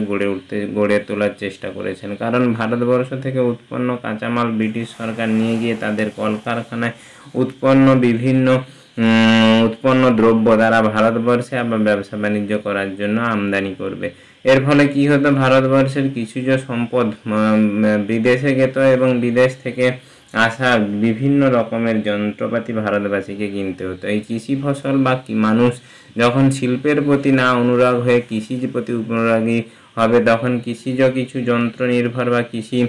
গড়ে তোলার চেষ্টা করেছেন, কারণ ভারতবর্ষ থেকে উৎপন্ন কাঁচামাল ব্রিটিশ সরকার নিয়ে গিয়ে তাদের কলকারখানায় উৎপন্ন দ্রব্য দ্বারা ভারতবর্ষে আবার ব্যবসা বাণিজ্য করার জন্য আমদানি করবে। এর ফলে কি হতো, ভারতবর্ষের কিছুজ সম্পদ বিদেশে যেত এবং বিদেশ থেকে আসা বিভিন্ন রকমের যন্ত্রপাতি ভারতবাসীকে কিনতে হতো। এই কৃষি ফসল বা মানুষ যখন শিল্পের প্রতি না অনুরাগ হয়ে কৃষির প্রতি অনুরাগী হবে তখন কৃষিজ কিছু যন্ত্র নির্ভর বা কৃষি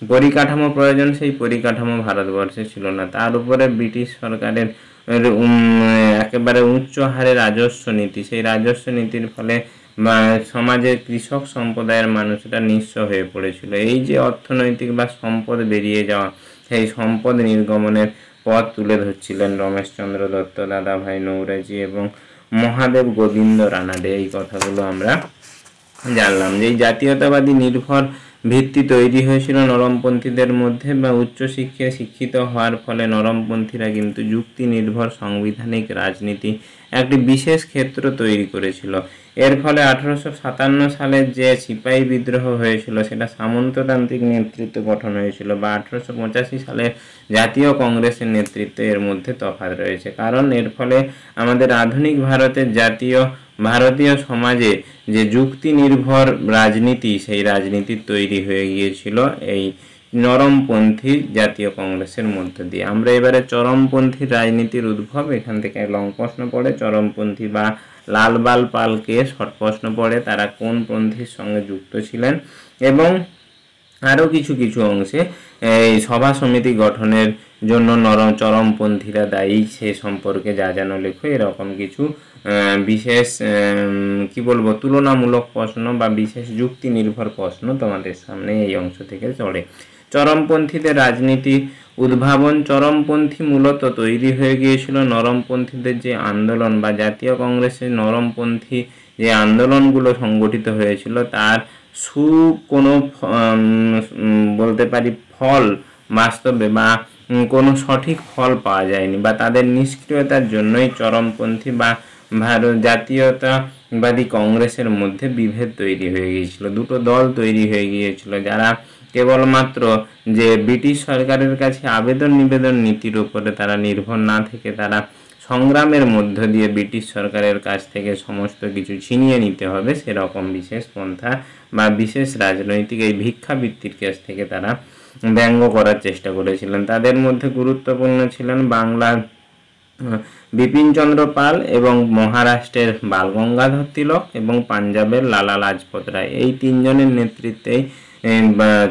পরিকাঠামো প্রয়োজন, সেই পরিকাঠামো ভারতবর্ষে ছিল না। তার উপরে ব্রিটিশ সরকারের একেবারে উচ্চ হারে রাজস্ব নীতি, সেই রাজস্ব নীতির ফলে সমাজের কৃষক সম্প্রদায়ের মানুষরা নিঃস্ব হয়ে পড়েছিল। এই যে অর্থনৈতিক বা সম্পদ বেরিয়ে যাওয়া, সেই সম্পদ নির্গমনের পথ তুলে ধরছিলেন রমেশচন্দ্র দত্ত, দাদাভাই নৌরাজি এবং মহাদেব গোবিন্দ রানাডে। এই কথাগুলো আমরা জানলাম যে এই জাতীয়তাবাদী নির্ভর ভিত্তি তৈরি হয়েছিল নরমপন্থীদের মধ্যে বা উচ্চশিক্ষায় শিক্ষিত হওয়ার ফলে নরমপন্থীরা কিন্তু যুক্তি নির্ভর সাংবিধানিক রাজনীতি একটি বিশেষ ক্ষেত্র তৈরি করেছিল। এর ফলে 1857 সালের যে সিপাহী বিদ্রোহ হয়েছিল সেটা সামন্ততান্ত্রিক নেতৃত্বে গঠন হয়েছিল বা 1885 সালের জাতীয় কংগ্রেসের নেতৃত্বে এর মধ্যে তফাৎ রয়েছে, কারণ এর ফলে আমাদের আধুনিক ভারতীয় সমাজে যে যুক্তি নির্ভর রাজনীতি সেই রাজনীতি তৈরি হয়ে গিয়েছিল এই নরমপন্থী জাতীয় কংগ্রেসের মধ্য দিয়ে। আমরা এবারে চরমপন্থী রাজনীতির উদ্ভব, এখান থেকে লং প্রশ্ন পড়ে। চরমপন্থী বা লালবাল পালকে শর্ট প্রশ্ন পড়ে, তারা কোন পন্থীর সঙ্গে যুক্ত ছিলেন, এবং আরও কিছু কিছু অংশে এই সভা সমিতি গঠনের জন্য চরমপন্থীরা দায়ী সে সম্পর্কে যা জানো লেখো। এরকম কিছু বিশেষ কি বলবো তুলনামূলক প্রশ্ন বা বিশেষ যুক্তি নির্ভর প্রশ্ন তোমাদের সামনে এই অংশ থেকে চড়ে। চরমপন্থীদের রাজনীতি উদ্ভাবন। চরমপন্থী মূলত তৈরি হয়ে গিয়েছিল নরমপন্থীদের যে আন্দোলন বা জাতীয় কংগ্রেসের নরমপন্থী যে আন্দোলনগুলো সংগঠিত হয়েছিল তার কোনো বলতে পারি ফল বাস্তবে বা কোনো সঠিক ফল পাওয়া যায়নি, বা তাদের নিষ্ক্রিয়তার জন্যই চরমপন্থী বা ভারত জাতীয়তাবাদী কংগ্রেসের মধ্যে বিভেদ তৈরি হয়ে গিয়েছিল। দুটো দল তৈরি হয়ে গিয়েছিল যারা কেবলমাত্র যে ব্রিটিশ সরকারের কাছে আবেদন নিবেদন নীতির উপরে তারা নির্ভর না থেকে তারা সংগ্রামের মধ্য দিয়ে ব্রিটিশ সরকারের কাছ থেকে সমস্ত কিছু ছিনিয়ে নিতে হবে সেরকম বিশেষ পন্থা বা বিশেষ রাজনৈতিক এই ভিক্ষাবৃত্তির কাছ থেকে তারা ব্যঙ্গ করার চেষ্টা করেছিলেন। তাদের মধ্যে গুরুত্বপূর্ণ ছিলেন বাংলার বিপিনচন্দ্র পাল এবং মহারাষ্ট্রের বালগঙ্গাধর তিলক এবং পাঞ্জাবের লালা লাজপত রায়। এই তিনজনের নেতৃত্বেই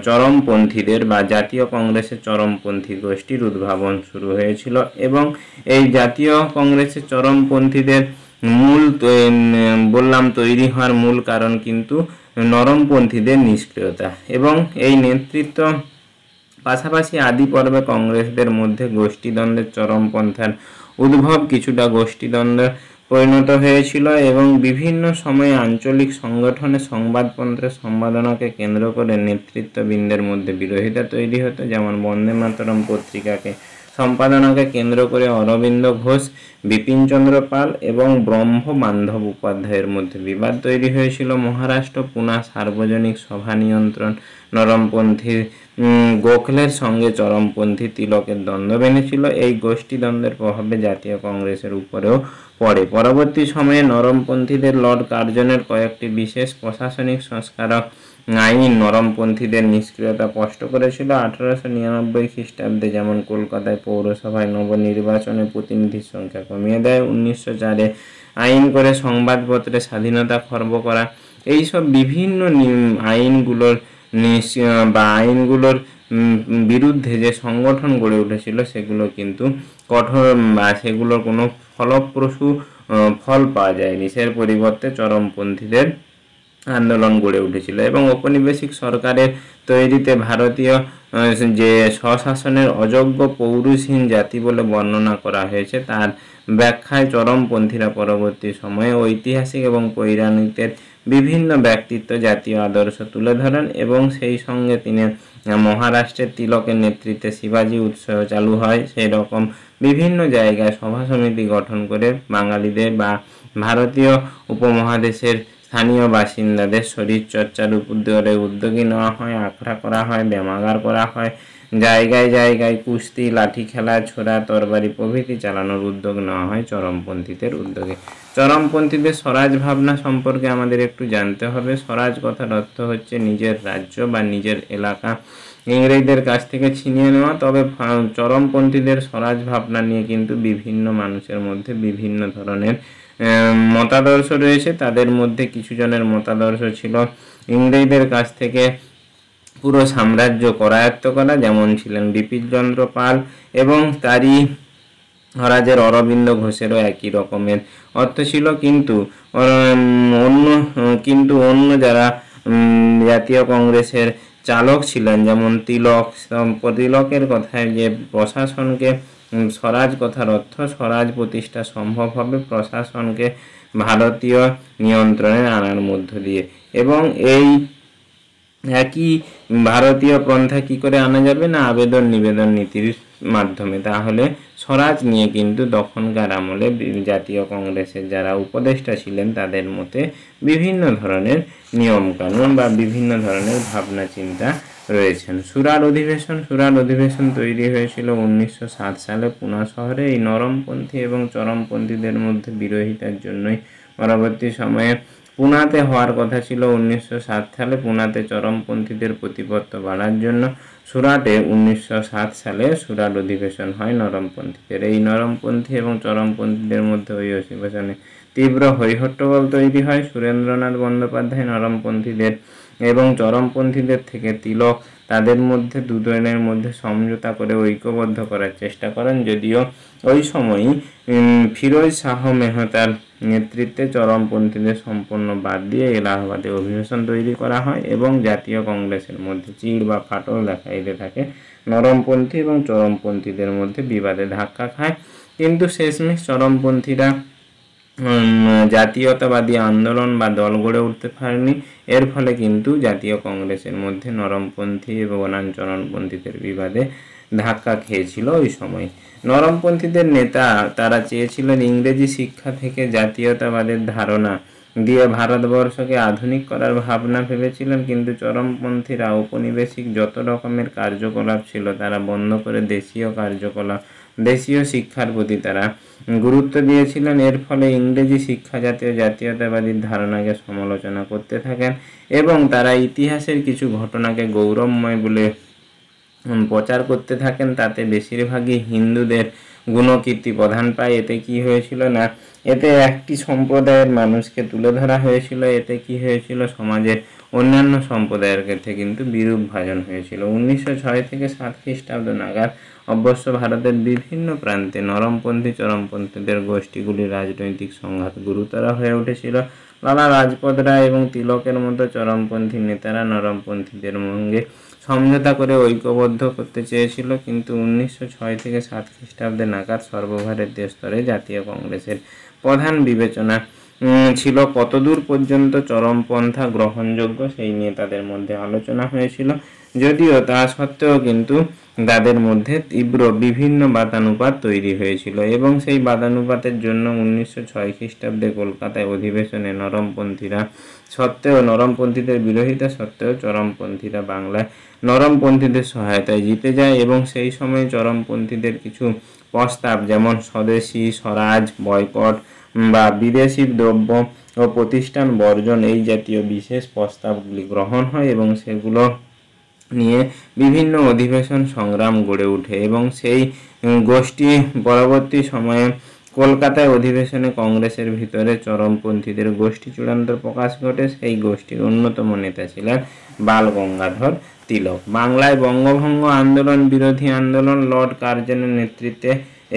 চরমপন্থীদের বা জাতীয় কংগ্রেসের চরমপন্থী গোষ্ঠীর উদ্ভাবন শুরু হয়েছিল, এবং এই জাতীয় কংগ্রেসের চরমপন্থীদের মূল বললাম তৈরি হওয়ার মূল কারণ কিন্তু নরমপন্থীদের নিষ্ক্রিয়তা, এবং এই নেতৃত্ব পাশাপাশি আদি পর্বে কংগ্রেসদের মধ্যে গোষ্ঠীদ্বন্দ্বের চরমপন্থার উদ্ভব কিছুটা গোষ্ঠীদ্বন্দ্বে পরিণত হয়েছিল, এবং বিভিন্ন সময়ে আঞ্চলিক সংগঠনে সংবাদপত্রের সম্পাদনাকে কেন্দ্র করে নেতৃত্ববৃন্দের মধ্যে বিরোধিতা তৈরি হতো। যেমন বন্দে মাতরম পত্রিকাকে সম্পাদনাকে কেন্দ্র করে অরবিন্দ ঘোষ, বিপিনচন্দ্র পাল এবং ব্রহ্ম বান্ধব উপাধ্যায়ের মধ্যে বিবাদ তৈরি হয়েছিল। মহারাষ্ট্র পুনা সার্বজনিক সভা নিয়ন্ত্রণ নরমপন্থী গোখলের সঙ্গে চরমপন্থী তিলকের দ্বন্দ্ব বেঁধেছিল। এই গোষ্ঠী দ্বন্দ্বের প্রভাবে জাতীয় কংগ্রেসের উপরেও পড়ে। পরবর্তী সময়ে নরমপন্থীদের লর্ড কার্জনের কয়েকটি বিশেষ প্রশাসনিক সংস্কারক আইন নরমপন্থীদের নিষ্ক্রিয়তা স্পষ্ট করেছিল। 1899 খ্রিস্টাব্দে যেমন কলকাতায় পৌরসভায় নবনির্বাচনে প্রতিনিধির সংখ্যা কমিয়ে দেয়, 1904 আইন করে সংবাদপত্রের স্বাধীনতা খর্ব করা, এইসব বিভিন্ন আইনগুলোর আইনগুলোর বিরুদ্ধে যে সংগঠন গড়ে উঠেছিল সেগুলো কিন্তু কঠোর বা সেগুলোর কোনো ফলপ্রসূ ফল পাওয়া যায়নি। সের পরিবর্তে চরমপন্থীদের আন্দোলন গড়ে উঠেছিল, এবং ঔপনিবেশিক সরকারের তৈরিতে ভারতীয় যে স্বশাসনের অযোগ্য পৌরুষহীন জাতি বলে বর্ণনা করা হয়েছে তার ব্যাখ্যায় চরমপন্থীরা পরবর্তী সময়ে ঐতিহাসিক এবং পৌরাণিকদের বিভিন্ন ব্যক্তিত্ব জাতীয় আদর্শ তুলে ধরেন, এবং সেই সঙ্গে তিনি মহারাষ্ট্রের তিলকের নেতৃত্বে শিবাজী উৎসব চালু হয়। সেই রকম বিভিন্ন জায়গায় সভা সমিতি গঠন করে বাঙালিদের বা ভারতীয় উপমহাদেশের স্থানীয় বাসিন্দাদের শরীরচর্চার উপরে উদ্যোগী নেওয়া হয়, আখড়া করা হয়, ব্যায়ামাগার করা হয়, জায়গায় জায়গায় কুস্তি, লাঠি খেলা, ছোড়া, তরবারি প্রভৃতি চালানোর উদ্যোগ নেওয়া হয় চরমপন্থীদের উদ্যোগে। চরমপন্থীদের স্বরাজ ভাবনা সম্পর্কে আমাদের একটু জানতে হবে। স্বরাজ কথার অর্থ হচ্ছে নিজের রাজ্য বা নিজের এলাকা ইংরেজদের কাছ থেকে ছিনিয়ে নেওয়া। তবে চরমপন্থীদের স্বরাজ ভাবনা নিয়ে কিন্তু বিভিন্ন মানুষের মধ্যে বিভিন্ন ধরনের মতাদর্শ রয়েছে। তাদের মধ্যে কিছু জনের মতাদর্শ ছিল ইংরেজদের কাছ থেকে পুরো সাম্রাজ্য করায়ত্ত করা, যেমন ছিলেন বিপিনচন্দ্র পাল, এবং তারই মহারাজের অরবিন্দ ঘোষেরও একই রকমের অর্থ ছিল। কিন্তু অন্য যারা জাতীয় কংগ্রেসের চালক ছিলেন যেমন তিলকের কথায় যে প্রশাসনকে স্বরাজ কথার অর্থ স্বরাজ প্রতিষ্ঠা সম্ভব হবে প্রশাসনকে ভারতীয় নিয়ন্ত্রণে আনার মধ্য দিয়ে, এবং এই একই ভারতীয় পন্থা কি করে আনা যাবে না আবেদন নিবেদন নীতির মাধ্যমে। তাহলে স্বরাজ নিয়ে কিন্তু তখনকার আমলে জাতীয় কংগ্রেসের যারা উপদেষ্টা ছিলেন তাদের মতে বিভিন্ন ধরনের নিয়মকানুন বা বিভিন্ন ধরনের ভাবনা চিন্তা রয়েছেন। সুরাট অধিবেশন তৈরি হয়েছিল 1907 সালে পুনা শহরে। এই নরমপন্থী এবং চরমপন্থীদের মধ্যে বিরোধিতার জন্যই পরবর্তী সময়ে পুনাতে হওয়ার কথা ছিল 1907 সালে। পুনাতে চরমপন্থীদের প্রতিপত্ত বাড়ার জন্য সুরাটে 1907 সালে সুরাট অধিবেশন হয় নরমপন্থীদের। এই নরমপন্থী এবং চরমপন্থীদের মধ্যে ওই অধিবেশনে তীব্র হইহট্টগোল তৈরি হয়। সুরেন্দ্রনাথ বন্দ্যোপাধ্যায় নরমপন্থীদের এবং চরমপন্থীদের থেকে তিলক তাদের মধ্যে দুজনের মধ্যে সমঝোতা করে ঐক্যবদ্ধ করার চেষ্টা করেন, যদিও ওই সময়ই ফিরোজ শাহ মেহতার নেতৃত্বে চরমপন্থীদের সম্পূর্ণ বাদ দিয়ে এলাহাবাদে অধিবেশন তৈরি করা হয় এবং জাতীয় কংগ্রেসের মধ্যে চিড় বা ফাটল দেখা দিতে থাকে। নরমপন্থী এবং চরমপন্থীদের মধ্যে বিবাদে ধাক্কা খায়, কিন্তু শেষমেশ চরমপন্থীরা জাতীয়তাবাদী আন্দোলন বা দল গড়ে উঠতে পারেনি। এর ফলে কিন্তু জাতীয় কংগ্রেসের মধ্যে নরমপন্থী এবং চরমপন্থীদের বিবাদে ধাক্কা খেয়েছিল ওই সময়। নরমপন্থীদের নেতা তারা চেয়েছিলেন ইংরেজি শিক্ষা থেকে জাতীয়তাবাদের ধারণা দিয়ে ভারতবর্ষকে আধুনিক করার ভাবনা ভেবেছিলেন, কিন্তু চরমপন্থীরা ঔপনিবেশিক যত রকমের কার্যকলাপ ছিল তারা বন্ধ করে দেশীয় শিক্ষার প্রতি তারা গুরুত্ব দিয়েছিলেন। এর ফলে ইংরেজি শিক্ষা জাতীয় জাতীয়তাবাদীর ধারণাকে সমালোচনা করতে থাকেন এবং তারা ইতিহাসের কিছু ঘটনাকে গৌরবময় বলে প্রচার করতে থাকেন। তাতে বেশিরভাগই হিন্দুদের গুণকীর্তি প্রধান পায়। এতে কি হয়েছিল না, এতে একটি সম্প্রদায়ের মানুষকে তুলে ধরা হয়েছিল। এতে কি হয়েছিল, সমাজের অন্যান্য সম্প্রদায়ের ক্ষেত্রে কিন্তু বিরূপ ভাজন হয়েছিল। 1906 থেকে 1907 খ্রিস্টাব্দ নাগাদ অবশ্য ভারতের বিভিন্ন প্রান্তে নরমপন্থী চরমপন্থীদের গোষ্ঠীগুলির রাজনৈতিক সংঘাত গুরুতর হয়ে উঠেছিল। লালা লাজপত রায় এবং তিলকের মতো চরমপন্থী নেতারা নরমপন্থীদের সঙ্গে সমঝোতা করে ঐক্যবদ্ধ করতে চেয়েছিল, কিন্তু 1906 থেকে 1907 খ্রিস্টাব্দে নাগাদ সর্বভারতীয় স্তরে জাতীয় কংগ্রেসের প্রধান বিবেচনা ছিল কতদূর পর্যন্ত চরমপন্থা গ্রহণযোগ্য সেই নিয়ে তাদের মধ্যে আলোচনা হয়েছিল। যদিও তা সত্ত্বেও কিন্তু তাদের মধ্যে তীব্র বিভিন্ন বাদানুপাত তৈরি হয়েছিল এবং সেই বাদানুপাতের জন্য 1906 খ্রিস্টাব্দে কলকাতায় অধিবেশনে নরমপন্থীদের বিরোধিতা সত্ত্বেও চরমপন্থীরা বাংলায় নরমপন্থীদের সহায়তায় জিতে যায় এবং সেই সময় চরমপন্থীদের কিছু প্রস্তাব, যেমন স্বদেশী স্বরাজ, বয়কট বা বিদেশি দ্রব্য ও প্রতিষ্ঠান বর্জন, এই জাতীয় বিশেষ প্রস্তাবগুলি গ্রহণ হয় এবং সেগুলো নিয়ে বিভিন্ন অধিবেশন সংগ্রাম গড়ে ওঠে এবং সেই গোষ্ঠী পরবর্তী সময়ে কলকাতায় অধিবেশনে কংগ্রেসের ভিতরে চরমপন্থীদের গোষ্ঠী চূড়ান্ত প্রকাশ ঘটে। সেই গোষ্ঠীর অন্যতম নেতা ছিলেন বাল গঙ্গাধর তিলক। বাংলায় বঙ্গভঙ্গ আন্দোলন বিরোধী আন্দোলন লর্ড কার্জনের নেতৃত্বে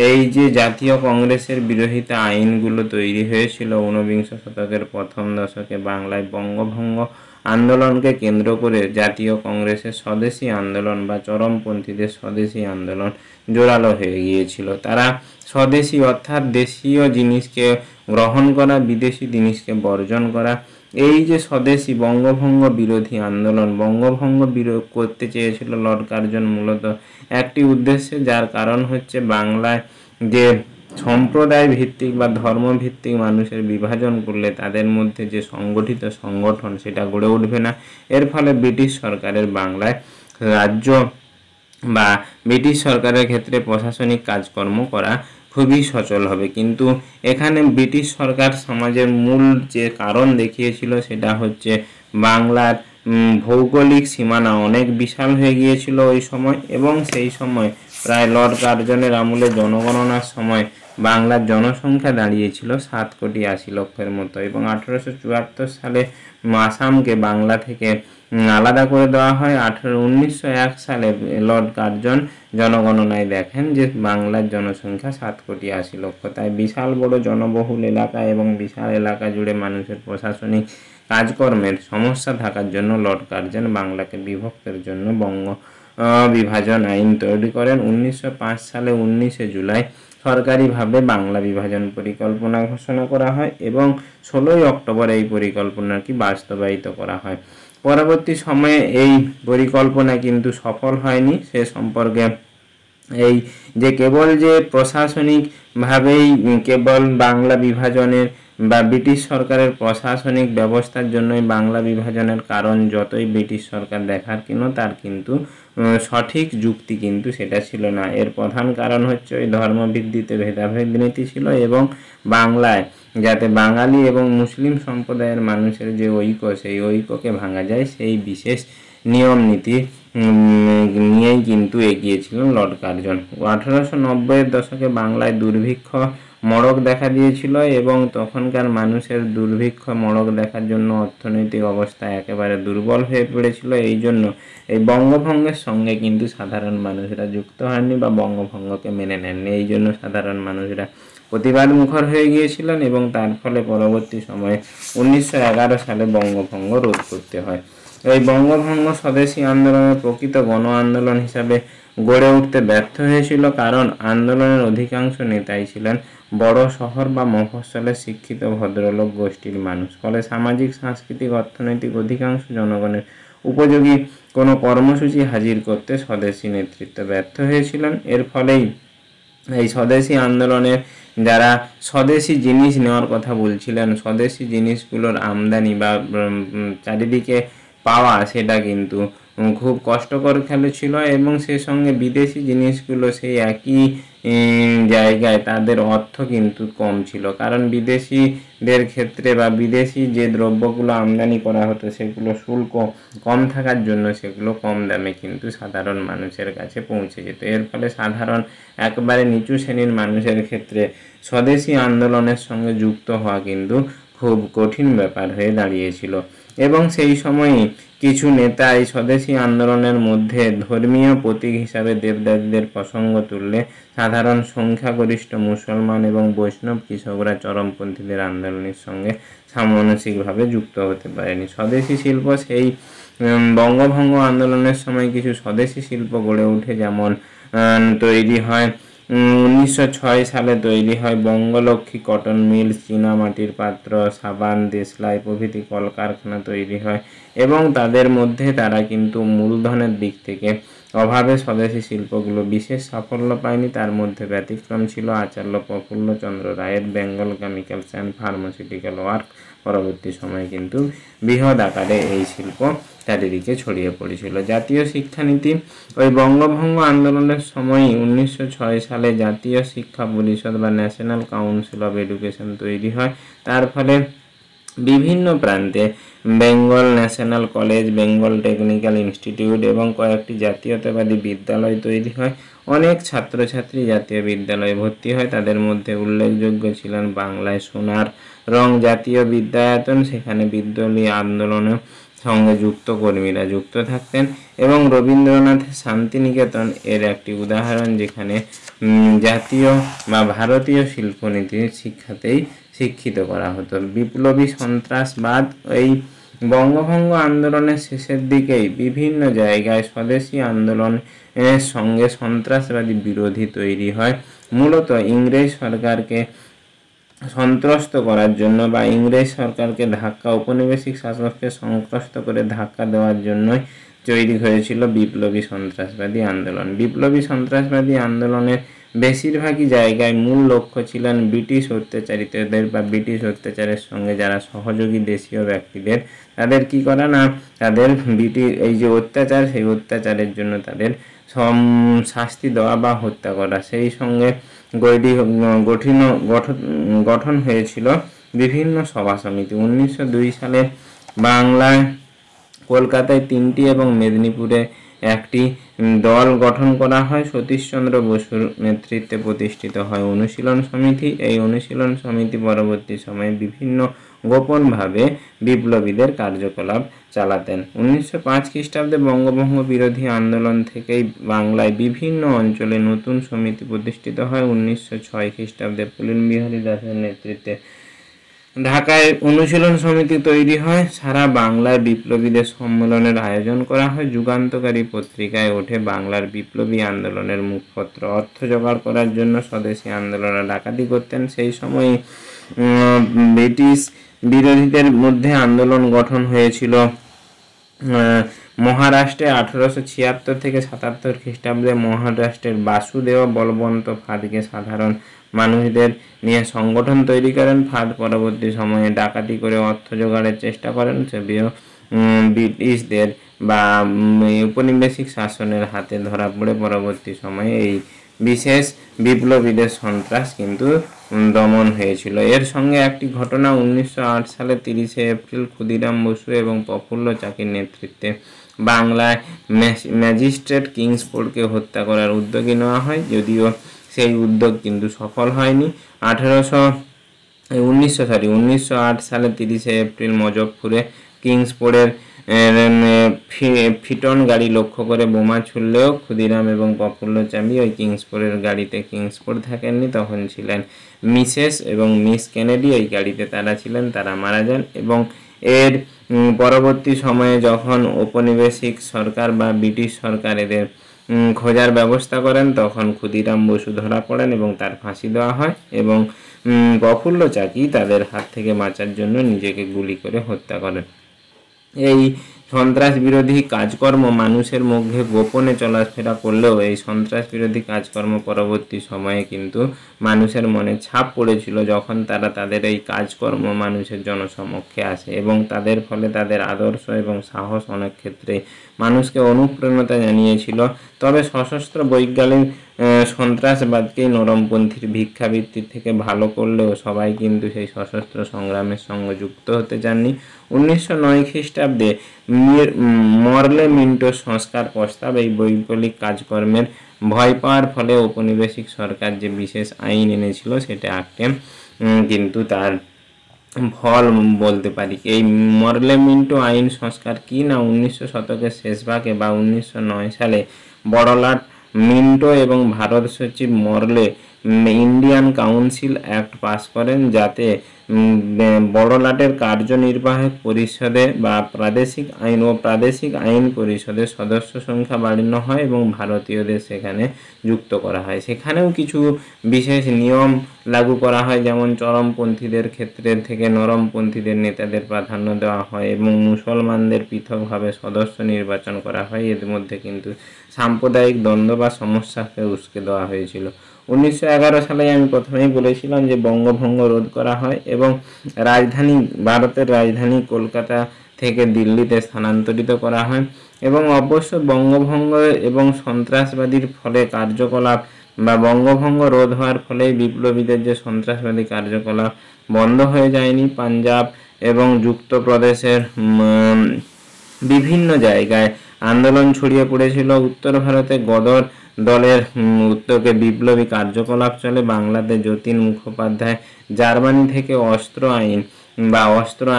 এই যে জাতীয় কংগ্রেসের বিরোধিতা আইনগুলো তৈরি হয়েছিল 19বিংশ শতকের প্রথম দশকে, বাংলায় বঙ্গভঙ্গ আন্দোলনকে কেন্দ্র করে জাতীয় কংগ্রেসের স্বদেশী আন্দোলন বা চরমপন্থীদের স্বদেশী আন্দোলন জোরালো হয়ে গিয়েছিল। তারা স্বদেশী অর্থাৎ দেশীয় জিনিসকে গ্রহণ করা, বিদেশি জিনিসকে বর্জন করা, এই যে স্বদেশী বঙ্গভঙ্গ বিরোধী আন্দোলন, বঙ্গভঙ্গ বিরোধ করতে চেয়েছিল লর্ড কার্জন মূলত একটি উদ্দেশ্যে, যার কারণ হচ্ছে বাংলায় যে সম্প্রদায় ভিত্তিক বা ধর্মভিত্তিক মানুষের বিভাজন করলে তাদের মধ্যে যে সংগঠিত সংগঠন সেটা গড়ে উঠবে না। এর ফলে ব্রিটিশ সরকারের বাংলায় রাজ্য বা ব্রিটিশ সরকারের ক্ষেত্রে প্রশাসনিক কাজকর্ম করা খুবই সচল হবে। কিন্তু এখানে ব্রিটিশ সরকার সমাজের মূল যে কারণ দেখিয়েছিল সেটা হচ্ছে বাংলার ভৌগোলিক সীমানা অনেক বিশাল হয়ে গিয়েছিল ওই সময় এবং সেই সময় প্রায় লর্ড কার্জনের আমলে জনগণনার সময় বাংলার জনসংখ্যা দাঁড়িয়েছিল 7,80,00,000 মতো এবং 1874 সালে আসামকে বাংলা থেকে আলাদা করে দেওয়া হয়। 1901 সালে লর্ড কার্জন জনগণনায় দেখেন যে বাংলার জনসংখ্যা 7,80,00,000। তাই বিশাল বড় জনবহুল এলাকা এবং বিশাল এলাকা জুড়ে মানুষের প্রশাসনিক কাজকর্মের সমস্যা থাকার জন্য লর্ড কার্জন বাংলাকে বিভক্তের জন্য বঙ্গ বিভাজন আইন তৈরি করেন। 1905 সালে 19 জুলাই সরকারিভাবে বাংলা বিভাজন পরিকল্পনা ঘোষণা করা হয় এবং 16 অক্টোবর এই পরিকল্পনাটি বাস্তবায়িত করা হয়। পরবর্তী সময়ে এই পরিকল্পনা কিন্তু সফল হয়নি। সে সম্পর্কে এই যে কেবল যে প্রশাসনিকভাবেই কেবল বাংলা বিভাজনের বা ব্রিটিশ সরকারের প্রশাসনিক ব্যবস্থার জন্যই বাংলা বিভাজনের কারণ যতই ব্রিটিশ সরকার দেখার কেন তার কিন্তু সঠিক যুক্তি কিন্তু সেটা ছিল না। এর প্রধান কারণ হচ্ছে ওই ধর্মভিত্তিতে ভেদাভেদ নীতি ছিল এবং বাংলায় যাতে বাঙালি এবং মুসলিম সম্প্রদায়ের মানুষের যে ঐক্য সেই ঐক্যকে ভাঙা যায় সেই বিশেষ নিয়ম নীতি নিয়েই কিন্তু এগিয়েছিলেন লর্ড কার্জন। 1890-এর দশকে বাংলায় দুর্ভিক্ষ মড়ক দেখা দিয়েছিল এবং তখনকার মানুষের দুর্ভিক্ষ মড়ক দেখার জন্য অর্থনৈতিক অবস্থা একেবারে দুর্বল হয়ে পড়েছিল। এই জন্য এই বঙ্গভঙ্গের সঙ্গে কিন্তু সাধারণ মানুষরা যুক্ত হয়নি বা বঙ্গভঙ্গকে মেনে নেননি। এই জন্য সাধারণ মানুষরা প্রতিবাদ মুখর হয়ে গিয়েছিলেন এবং তার ফলে পরবর্তী সময়ে 1911 সালে বঙ্গভঙ্গ রোধ করতে হয়। এই বঙ্গভঙ্গ স্বদেশী আন্দোলনের প্রকৃত গণ আন্দোলন হিসাবে গড়ে উঠতে ব্যর্থ হয়েছিল, কারণ আন্দোলনের অধিকাংশ নেতাই ছিলেন বড় শহর বা মফস্বলের শিক্ষিত ভদ্রলোক গোষ্ঠীর মানুষ। ফলে সামাজিক, সাংস্কৃতিক, অর্থনৈতিক অধিকাংশ জনগণের উপযোগী কোনো কর্মসূচি হাজির করতে স্বদেশী নেতৃত্ব ব্যর্থ হয়েছিলেন। এর ফলেই এই স্বদেশী আন্দোলনের যারা স্বদেশী জিনিস নেওয়ার কথা বলছিলেন, স্বদেশী জিনিসগুলোর আমদানি বা চারিদিকে পাওয়া সেটা কিন্তু খুব কষ্টকর ছিল এবং সে সঙ্গে বিদেশি জিনিসগুলো সেই একই জায়গায় তাদের অর্থ কিন্তু কম ছিল, কারণ বিদেশিদের ক্ষেত্রে বা বিদেশি যে দ্রব্যগুলো আমদানি করা হতো সেগুলো শুল্ক কম থাকার জন্য সেগুলো কম দামে কিন্তু সাধারণ মানুষের কাছে পৌঁছে যেত। এর ফলে সাধারণ একেবারে নিচু শ্রেণীর মানুষের ক্ষেত্রে স্বদেশী আন্দোলনের সঙ্গে যুক্ত হওয়া কিন্তু খুব কঠিন ব্যাপার হয়ে দাঁড়িয়েছিল এবং সেই সময়ই কিছু নেতা এই স্বদেশী আন্দোলনের মধ্যে ধর্মীয় প্রতীক হিসাবে দেবদাসীদের প্রসঙ্গ তুললে সাধারণ সংখ্যাগরিষ্ঠ মুসলমান এবং বৈষ্ণব কৃষকরা চরমপন্থীদের আন্দোলনের সঙ্গে সামনসিকভাবে যুক্ত হতে পারেনি। স্বদেশী শিল্প সেই বঙ্গভঙ্গ আন্দোলনের সময় কিছু স্বদেশী শিল্প গড়ে ওঠে, যেমন তৈরি হয় 1906 সালে তৈরি হয় বঙ্গলক্ষ্মী কটন মিল, চীনামাটির পাত্র, সাবান, দেশলাই প্রভৃতি কলকারখানা তৈরি হয় এবং তাদের মধ্যে তারা কিন্তু মূলধনের দিক থেকে অভাবে স্বদেশী শিল্পগুলো বিশেষ সাফল্য পায়নি। তার মধ্যে ব্যতিক্রম ছিল আচার্য প্রফুল্লচন্দ্র রায়ের Bengal chemicals and pharmaceutical work. পরবর্তী সময়ে কিন্তু বৃহৎ আকারে এই শিল্প চারিদিকে ছড়িয়ে পড়েছিল। জাতীয় শিক্ষানীতি ওই বঙ্গভঙ্গ আন্দোলনের সময়ই 1906 সালে জাতীয় শিক্ষা পরিষদ বা ন্যাশনাল কাউন্সিল অফ এডুকেশন তৈরি হয়। তার ফলে বিভিন্ন প্রান্তে Bengal national college, Bengal technical institute এবং কয়েকটি জাতীয়তাবাদী বিদ্যালয় তৈরি হয়। অনেক ছাত্রছাত্রী জাতীয় বিদ্যালয়ে ভর্তি হয়। তাদের মধ্যে উল্লেখযোগ্য ছিলেন বাংলায় সোনার রং জাতীয় বিদ্যায়তন, সেখানে বিদ্রোহী আন্দোলনের সঙ্গে যুক্ত কর্মীরা যুক্ত থাকতেন, এবং রবীন্দ্রনাথের শান্তিনিকেতন এর একটি উদাহরণ, যেখানে জাতীয় বা ভারতীয় শিল্পনীতির শিক্ষাতেই শিক্ষিত করা হতো। বিপ্লবী সন্ত্রাসবাদ এই বঙ্গভঙ্গ আন্দোলনের শেষের দিকেই বিভিন্ন জায়গায় স্বদেশী আন্দোলনের সঙ্গে সন্ত্রাসবাদী বিরোধী তৈরি হয়, মূলত ইংরেজ সরকারকে সন্ত্রস্ত করার জন্য বা ইংরেজ সরকারকে ধাক্কা, ঔপনিবেশিক শাসককে সংত্রস্ত করে ধাক্কা দেওয়ার জন্যই তৈরি হয়েছিল বিপ্লবী সন্ত্রাসবাদী আন্দোলন। বিপ্লবী সন্ত্রাসবাদী আন্দোলনের বেশিরভাগই জায়গায় মূল লক্ষ্য ছিলেন ব্রিটিশ অত্যাচারিতদের বা ব্রিটিশ অত্যাচারের সঙ্গে যারা সহযোগী দেশীয় ব্যক্তিদের, তাদের কি করা না, তাদের এই যে অত্যাচার, সেই অত্যাচারের জন্য তাদের শাস্তি দেওয়া বা হত্যা করা। সেই সঙ্গে গঠন হয়েছিল বিভিন্ন সভা সমিতি। 1902 সালে বাংলায় কলকাতায় 3টি এবং মেদিনীপুরে একটি দল গঠন করা হয়। সতীশচন্দ্র বসুর নেতৃত্বে প্রতিষ্ঠিত হয় অনুশীলন সমিতি। এই অনুশীলন সমিতি পরবর্তী সময়ে বিভিন্ন গোপনভাবে বিপ্লবীদের কার্যকলাপ চালাতেন। 1905 খ্রিস্টাব্দে বঙ্গভঙ্গ বিরোধী আন্দোলন থেকেই বাংলায় বিভিন্ন অঞ্চলে নতুন সমিতি প্রতিষ্ঠিত হয়। 1906 খ্রিস্টাব্দে পুলিন বিহারী দাসের নেতৃত্বে ঢাকায় অনুশীলন সমিতি তৈরি হয়। সারা বাংলায় বিপ্লবীদের সম্মেলনের আয়োজন করা হয়। যুগান্তকারী পত্রিকায় ওঠে বাংলার বিপ্লবী আন্দোলনের মুখপত্র। অর্থ জোগাড় করার জন্য স্বদেশী আন্দোলনে ডাকাতি করতেন। সেই সময় ব্রিটিশ বিরোধীদের মধ্যে আন্দোলন গঠন হয়েছিল মহারাষ্ট্রে 1876 থেকে 77 খ্রিস্টাব্দে। মহারাষ্ট্রের বাসুদেব বলবন্ত ফাঁদকে সাধারণ মানুষদের নিয়ে সংগঠন তৈরি করেন। ফাঁদ পরবর্তী সময়ে ডাকাতি করে অর্থ জোগাড়ের চেষ্টা করেন। সেবিও ব্রিটিশদের বা উপনিবেশিক শাসনের হাতে ধরা পড়ে পরবর্তী সময়ে এই বিশেষ বিপ্লবীদের সন্ত্রাস কিন্তু দমন হয়েছিল। এর সঙ্গে একটি ঘটনা 1908 সালে 30শে এপ্রিল ক্ষুদিরাম বসু এবং প্রফুল্ল চাকির নেতৃত্বে বাংলায় ম্যাজিস্ট্রেট কিংসফোর্ডকে হত্যা করার উদ্যোগী নেওয়া হয়, যদিও সেই উদ্যোগ কিন্তু সফল হয়নি। 1908 সালে 30শে এপ্রিল মজফপুরে কিংসফোর্ডের ফিটন গাড়ি লক্ষ্য করে বোমা ছুড়লেও ক্ষুদিরাম এবং প্রফুল্ল চাকি ওই কিংসফোর্ডের গাড়িতে কিংসফোর্ড থাকেননি, তখন ছিলেন মিসেস এবং মিস কেনেডি। ওই গাড়িতে তারা ছিলেন, তারা মারা যান। এবং এর পরবর্তী সময়ে যখন ঔপনিবেশিক সরকার বা ব্রিটিশ সরকার এদের খোঁজার ব্যবস্থা করেন, তখন ক্ষুদিরাম বসু ধরা পড়েন এবং তার ফাঁসি দেওয়া হয় এবং প্রফুল্ল চাকি তাদের হাত থেকে বাঁচার জন্য নিজেকে গুলি করে হত্যা করেন। এই সন্ত্রাস বিরোধী কাজকর্ম মানুষের মধ্যে গোপনে চলাফেরা করলেও এই সন্ত্রাস বিরোধী কাজকর্ম পরবর্তী সময়ে কিন্তু মানুষের মনে ছাপ পড়েছিল, যখন তারা তাদের এই কাজকর্ম মানুষের জনসমক্ষে আসে এবং তাদের ফলে তাদের আদর্শ এবং সাহস অনেক ক্ষেত্রে মানুষকে অনুপ্রেরণা জানিয়েছিল। তবে সশস্ত্র বৈজ্ঞানিক সন্ত্রাসবাদকেই নরমপন্থীর ভিক্ষাবৃত্তির থেকে ভালো করলেও সবাই কিন্তু সেই সশস্ত্র সংগ্রামের সঙ্গে যুক্ত হতে চাননি। 1909 খ্রিস্টাব্দে মরলে মিন্টোর সংস্কার প্রস্তাব এই বৈপ্লবিক কাজকর্মের ভয় পাওয়ার ফলে ঔপনিবেশিক সরকার যে বিশেষ আইন এনেছিল সেটা আটকে কিন্তু তার ফল বলতে পারি। এই মরলে মিন্টো আইন সংস্কার কি না, 1900 শতকের শেষ ভাগে বা 1909 সালে বড়লাট মিন্টো এবং ভারত সচিব মরলে ইন্ডিয়ান কাউন্সিল অ্যাক্ট পাস করেন, যাতে বড়লাটের কার্যনির্বাহক পরিষদে বা প্রাদেশিক আইন পরিষদের সদস্য সংখ্যা বাড়ানো হয় এবং ভারতীয়দের সেখানে যুক্ত করা হয়। সেখানেও কিছু বিশেষ নিয়ম লাগু করা হয়, যেমন চরমপন্থীদের ক্ষেত্রে থেকে নরমপন্থীদের নেতাদের প্রাধান্য দেওয়া হয় এবং মুসলমানদের পৃথকভাবে সদস্য নির্বাচন করা হয়। এর মধ্যে কিন্তু সাম্প্রদায়িক দ্বন্দ্ব বা সমস্যাকে উস্কে দেওয়া হয়েছিল। 1911 সালে আমি প্রথমেই বলেছিলাম যে বঙ্গভঙ্গ রোধ করা হয় এবং ভারতের রাজধানী কলকাতা থেকে দিল্লিতে স্থানান্তরিত করা হয় এবং অবশ্য বঙ্গভঙ্গ এবং সন্ত্রাসবাদীর ফলে কার্যকলাপ বা বঙ্গভঙ্গ রোধ হওয়ার ফলে বিপ্লবীদের যে সন্ত্রাসবাদী কার্যকলাপ বন্ধ হয়ে যায়নি। পাঞ্জাব এবং যুক্তপ্রদেশের বিভিন্ন জায়গায় আন্দোলন ছড়িয়ে পড়েছিল। উত্তর ভারতে গদর দলের উদ্যোগে বিপ্লবী কার্যকলাপ চলে। বাংলাতে যতীন মুখোপাধ্যায় জার্মানি থেকে অস্ত্র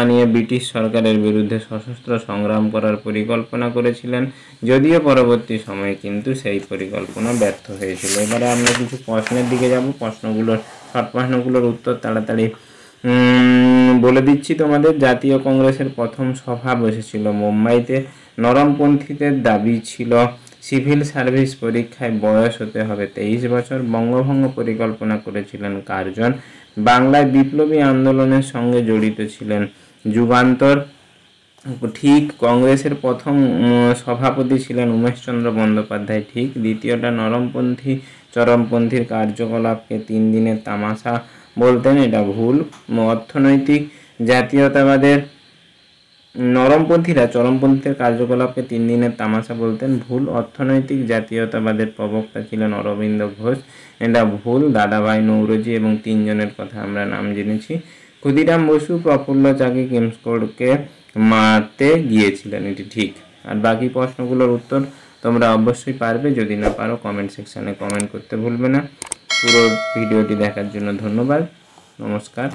আনিয়ে ব্রিটিশ সরকারের বিরুদ্ধে সশস্ত্র সংগ্রাম করার পরিকল্পনা করেছিলেন, যদিও পরবর্তী সময়ে কিন্তু সেই পরিকল্পনা ব্যর্থ হয়েছিল। এবারে আমরা কিছু প্রশ্নের দিকে যাব। প্রশ্নগুলোর উত্তর তাড়াতাড়ি বলে দিচ্ছি তোমাদের। জাতীয় কংগ্রেসের প্রথম সভা বসেছিল মুম্বাইতে। নরমপন্থীদের দাবি ছিল সিভিল সার্ভিস পরীক্ষায় বয়স হতে হবে 23 বছর। বঙ্গভঙ্গ পরিকল্পনা করেছিলেন কার্জন। বাংলায় বিপ্লবী আন্দোলনের সঙ্গে জড়িত ছিলেন যুগান্তর। ঠিক। কংগ্রেসের প্রথম সভাপতি ছিলেন উমেশচন্দ্র বন্দ্যোপাধ্যায়। ঠিক। দ্বিতীয়টা, চরমপন্থীর কার্যকলাপকে 3 দিনের তামাশা বলতেন, এটা ভুল। অর্থনৈতিক জাতীয়তাবাদের নরমপন্থীরা চরমপন্থীর কার্যকলাপকে 3 দিনের তামাশা বলতেন, ভুল। অর্থনৈতিক জাতীয়তাবাদের প্রবক্তা ছিলেন অরবিন্দ ঘোষ, এটা ভুল। দাদাভাই নৌরোজি এবং 3 জনের কথা আমরা নাম জেনেছি। ক্ষুদিরাম বসু প্রফুল্ল চাকি কিংসফোর্ডকে মারতে গিয়েছিলেন, এটি ঠিক। আর বাকি প্রশ্নগুলোর উত্তর তোমরা অবশ্যই পারবে। যদি না পারো কমেন্ট সেকশানে কমেন্ট করতে ভুলবে না। পুরো ভিডিওটি দেখার জন্য ধন্যবাদ। নমস্কার।